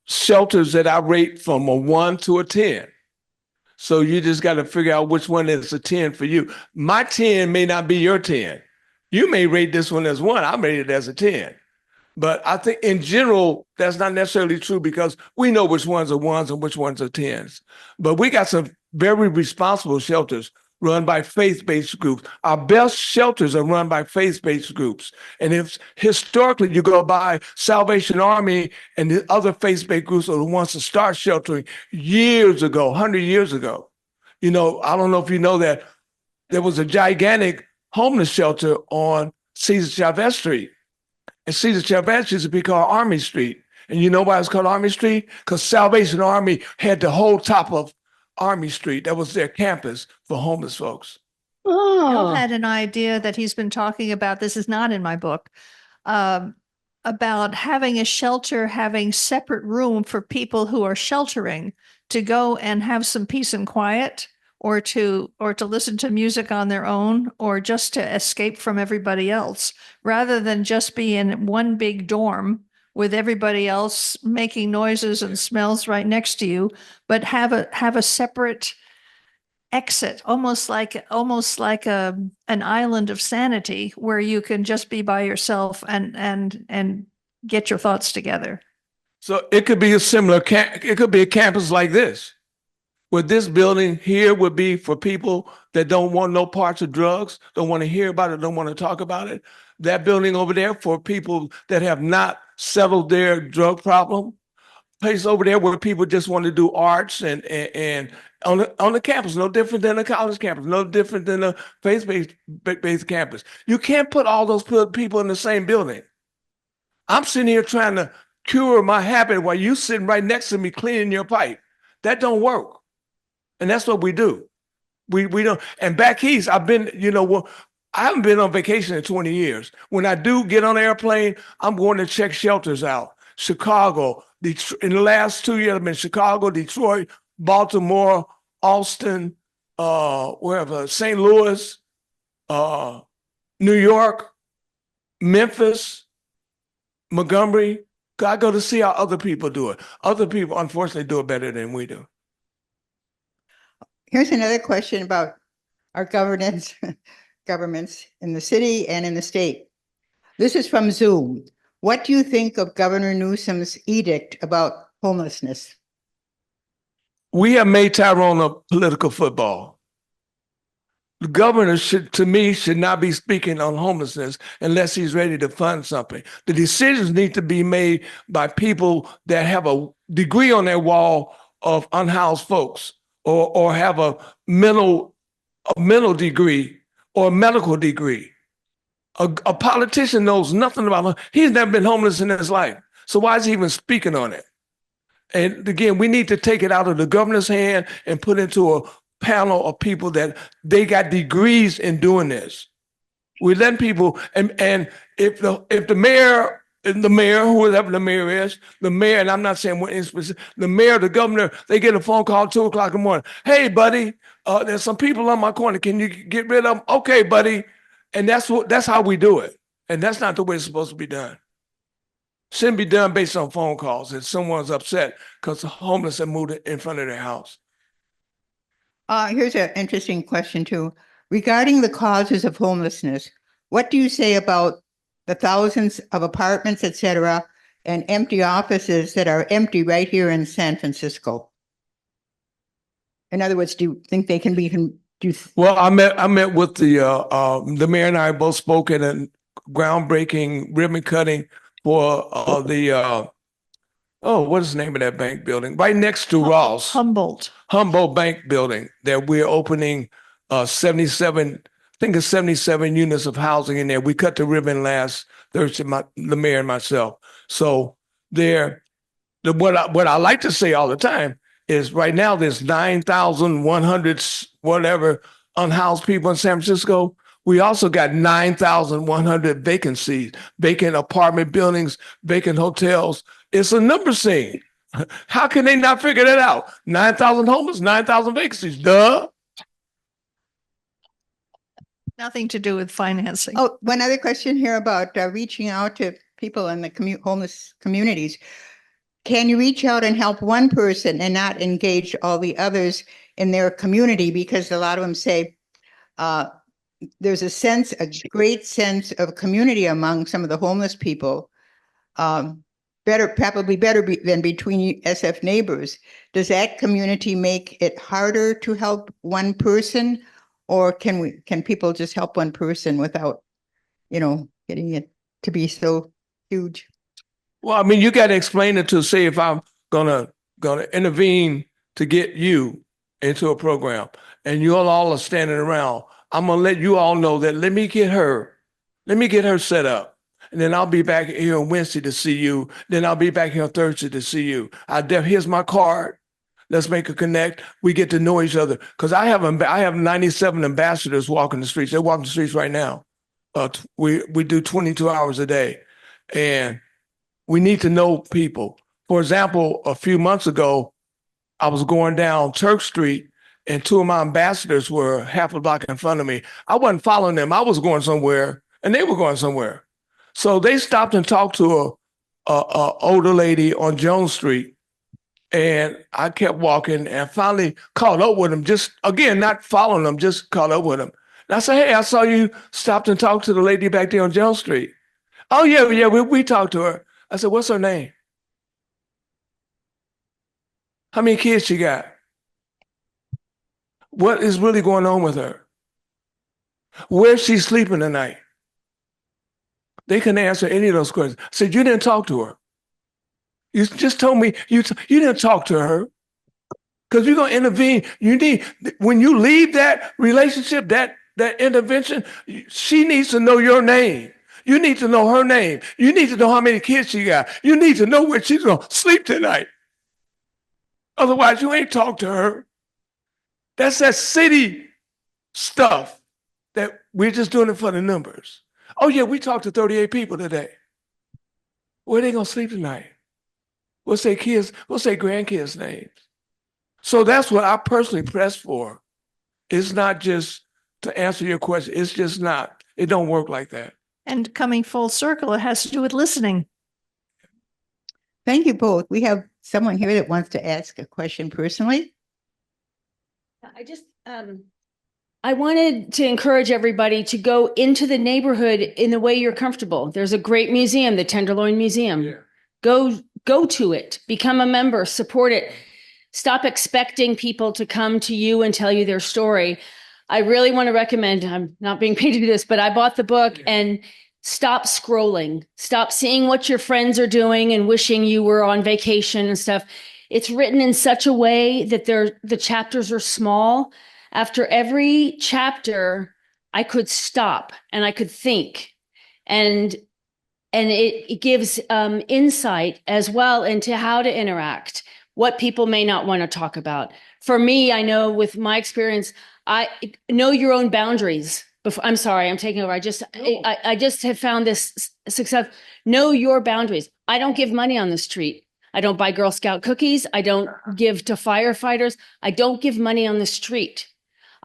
Speaker 5: shelters that I rate from a 1 to a 10. So you just got to figure out which one is a 10 for you. My 10 may not be your 10. You may rate this one as 1. I rate it as a 10. But I think in general, that's not necessarily true because we know which ones are 1s and which ones are 10s. But we got some very responsible shelters run by faith-based groups. Our best shelters are run by faith-based groups. And if historically you go by Salvation Army and the other faith-based groups are the ones to start sheltering years ago, 100 years ago. I don't know if you know that there was a gigantic homeless shelter on Cesar Chavez Street. And Cesar Chavez used to be called Army Street. And you know why it's called Army Street? Because Salvation Army had the whole top of Army Street. That was their campus for homeless folks.
Speaker 4: Bill had an idea that he's been talking about. This is not in my book. About having a shelter, having separate room for people who are sheltering to go and have some peace and quiet, or to listen to music on their own, or just to escape from everybody else, rather than just be in one big dorm with everybody else making noises and smells right next to you, but have a separate exit, almost like an island of sanity where you can just be by yourself and get your thoughts together.
Speaker 5: So it could be it could be a campus like this, where this building here would be for people that don't want no parts of drugs, don't want to hear about it, don't want to talk about it. That building over there for people that have not settled their drug problem. Place over there where people just want to do arts and on the campus, no different than a college campus, no different than a faith-based campus. You can't put all those people in the same building. I'm sitting here trying to cure my habit while you sitting right next to me cleaning your pipe. That don't work. And that's what we do. We don't. And back east, I've been, I haven't been on vacation in 20 years. When I do get on an airplane, I'm going to check shelters out. Chicago, in the last 2 years, I've been Chicago, Detroit, Baltimore, Austin, wherever, St. Louis, New York, Memphis, Montgomery. I go to see how other people do it. Other people, unfortunately, do it better than we do.
Speaker 2: Here's another question about our governments in the city and in the state. This is from Zoom. What do you think of Governor Newsom's edict about homelessness?
Speaker 5: We have made Tyrone a political football. The governor to me, should not be speaking on homelessness unless he's ready to fund something. The decisions need to be made by people that have a degree on their wall of unhoused folks, or have a mental degree or a medical degree. A politician knows nothing about it. He's never been homeless in his life. So why is he even speaking on it? And again, we need to take it out of the governor's hand and put into a panel of people that they got degrees in doing this. We let people, and if the mayor, whoever the mayor is, and I'm not saying what in specific, the mayor, the governor, they get a phone call 2:00 in the morning. Hey, buddy, there's some people on my corner. Can you get rid of them? Okay, buddy. And that's how we do it. And that's not the way it's supposed to be done. Shouldn't be done based on phone calls if someone's upset because the homeless have moved in front of their house.
Speaker 2: Here's an interesting question too. Regarding the causes of homelessness, what do you say about the thousands of apartments, et cetera, and empty offices that are empty right here in San Francisco? In other words, do you think they can be?
Speaker 5: Well, I met with the mayor, and I both spoke at a groundbreaking ribbon cutting for what is the name of that bank building? Right next to Ross.
Speaker 4: Humboldt
Speaker 5: Bank building that we're opening 77, I think it's 77 units of housing in there. We cut the ribbon last Thursday, the mayor and myself. So what I like to say all the time is right now there's 9,100 whatever unhoused people in San Francisco. We also got 9,100 vacancies, vacant apartment buildings, vacant hotels. It's a numbers thing. How can they not figure that out? 9,000 homeless, 9,000 vacancies. Duh.
Speaker 4: Nothing to do with financing.
Speaker 2: Oh, one other question here about reaching out to people in the homeless communities. Can you reach out and help one person and not engage all the others in their community? Because a lot of them say there's a great sense of community among some of the homeless people. Probably better than between SF neighbors. Does that community make it harder to help one person, or can people just help one person without, getting it to be so huge?
Speaker 5: Well, I mean, you got to explain it to say if I'm gonna intervene to get you into a program, and you all are standing around. I'm gonna let you all know that let me get her set up. And then I'll be back here on Wednesday to see you. Then I'll be back here on Thursday to see you. Here's my card. Let's make a connect. We get to know each other. Because I have 97 ambassadors walking the streets. They're walking the streets right now. We do 22 hours a day. And we need to know people. For example, a few months ago, I was going down Turk Street and two of my ambassadors were half a block in front of me. I wasn't following them. I was going somewhere and they were going somewhere. So they stopped and talked to a older lady on Jones Street, and I kept walking and finally caught up with them. Just again, not following them, just caught up with them. And I said, "Hey, I saw you stopped and talked to the lady back there on Jones Street." "Oh yeah, we talked to her." I said, "What's her name? How many kids she got? What is really going on with her? Where's she sleeping tonight?" They couldn't answer any of those questions. I said, "You didn't talk to her. You just told me you didn't talk to her." Because you're going to intervene. When you leave that relationship, that intervention, she needs to know your name. You need to know her name. You need to know how many kids she got. You need to know where she's going to sleep tonight. Otherwise, you ain't talk to her. That's that city stuff that we're just doing it for the numbers. "Oh yeah, we talked to 38 people today." Where are they going to sleep tonight? What's their grandkids' names? So that's what I personally press for. It's not just to answer your question. It's just not. It don't work like that.
Speaker 4: And coming full circle, it has to do with listening.
Speaker 2: Thank you both. We have someone here that wants to ask a question personally.
Speaker 6: I wanted to encourage everybody to go into the neighborhood in the way you're comfortable. There's a great museum, the Tenderloin Museum.
Speaker 5: Yeah.
Speaker 6: Go to it, become a member, support it. Stop expecting people to come to you and tell you their story. I really want to recommend, I'm not being paid to do this, but I bought the book and stop scrolling. Stop seeing what your friends are doing and wishing you were on vacation and stuff. It's written in such a way that the chapters are small. After every chapter, I could stop and I could think. And it gives insight as well into how to interact, what people may not want to talk about. For me, I know with my experience, I know your own boundaries. I'm sorry, I'm taking over. I just have found this success. Know your boundaries. I don't give money on the street. I don't buy Girl Scout cookies. I don't give to firefighters. I don't give money on the street.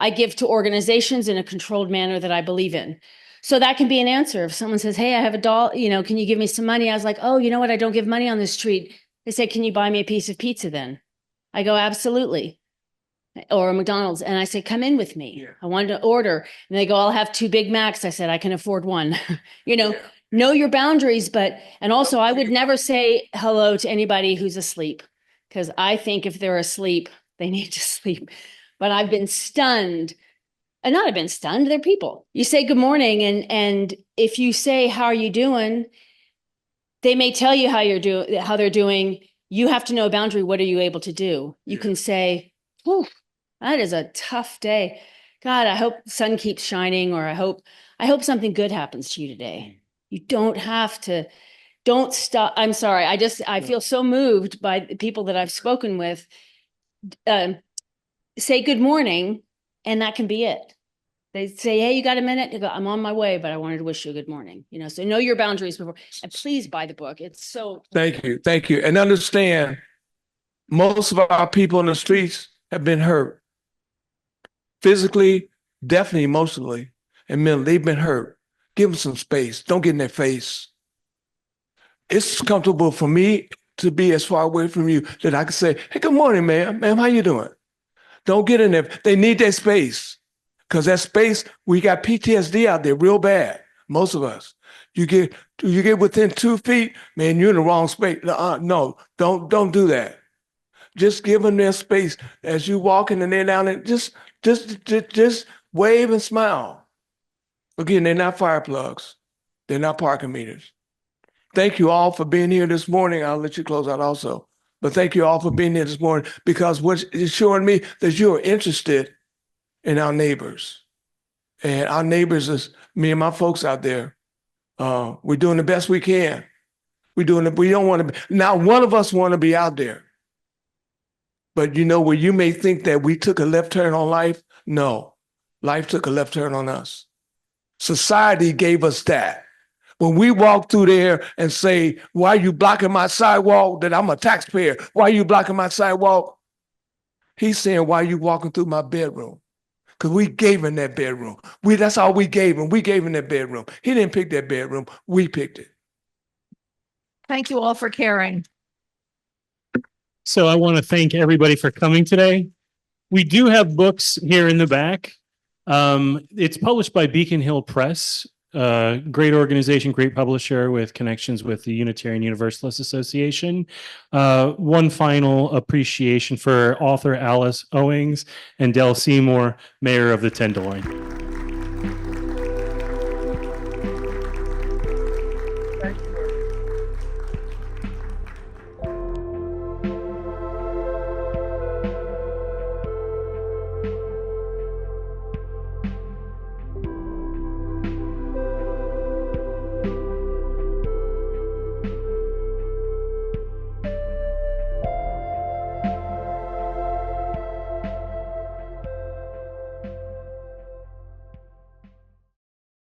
Speaker 6: I give to organizations in a controlled manner that I believe in. So that can be an answer. If someone says, hey, I have a doll, can you give me some money? I was like, oh, you know what? I don't give money on the street. They say, can you buy me a piece of pizza then? I go, absolutely. Or a McDonald's. And I say, come in with me. Yeah. I wanted to order. And they go, I'll have 2 Big Macs. I said, I can afford one. Know your boundaries. And also I would never say hello to anybody who's asleep, because I think if they're asleep, they need to sleep. But I've been stunned. And not I've been stunned, they're people. You say good morning, and if you say, how are you doing? They may tell you how they're doing. You have to know a boundary. What are you able to do? You can say, whew, that is a tough day. God, I hope the sun keeps shining, or I hope something good happens to you today. You don't stop. I'm sorry. I feel so moved by the people that I've spoken with. Say good morning, and that can be it. They say, hey, you got a minute? You go, I'm on my way, but I wanted to wish you a good morning. So know your boundaries before, and please buy the book. It's so.
Speaker 5: Thank you. And understand, most of our people in the streets have been hurt. Physically, definitely emotionally, and mentally, they've been hurt. Give them some space. Don't get in their face. It's comfortable for me to be as far away from you that I can say, hey, good morning, ma'am. Ma'am, how you doing? Don't get in there. They need that space. Because that space, we got PTSD out there real bad. Most of us. You get within 2 feet, man, you're in the wrong space. No, don't do that. Just give them their space as you walk in and they're down there. Just wave and smile. Again, they're not fire plugs. They're not parking meters. Thank you all for being here this morning. I'll let you close out also. But thank you all for being here this morning, because what it's showing me that you're interested in our neighbors. And our neighbors is me and my folks out there. We're doing the best we can. We don't want to be, not one of us want to be out there. But where you may think that we took a left turn on life, no, life took a left turn on us. Society gave us that. When we walk through there and say, why are you blocking my sidewalk? That I'm a taxpayer. Why are you blocking my sidewalk? He's saying, why are you walking through my bedroom? Because we gave him that bedroom. That's all we gave him. We gave him that bedroom. He didn't pick that bedroom. We picked it.
Speaker 4: Thank you all for caring.
Speaker 1: So I want to thank everybody for coming today. We do have books here in the back. It's published by Beacon Hill Press. Great organization, great publisher with connections with the Unitarian Universalist Association. One final appreciation for author Alison Owings and Del Seymour, mayor of the Tenderloin.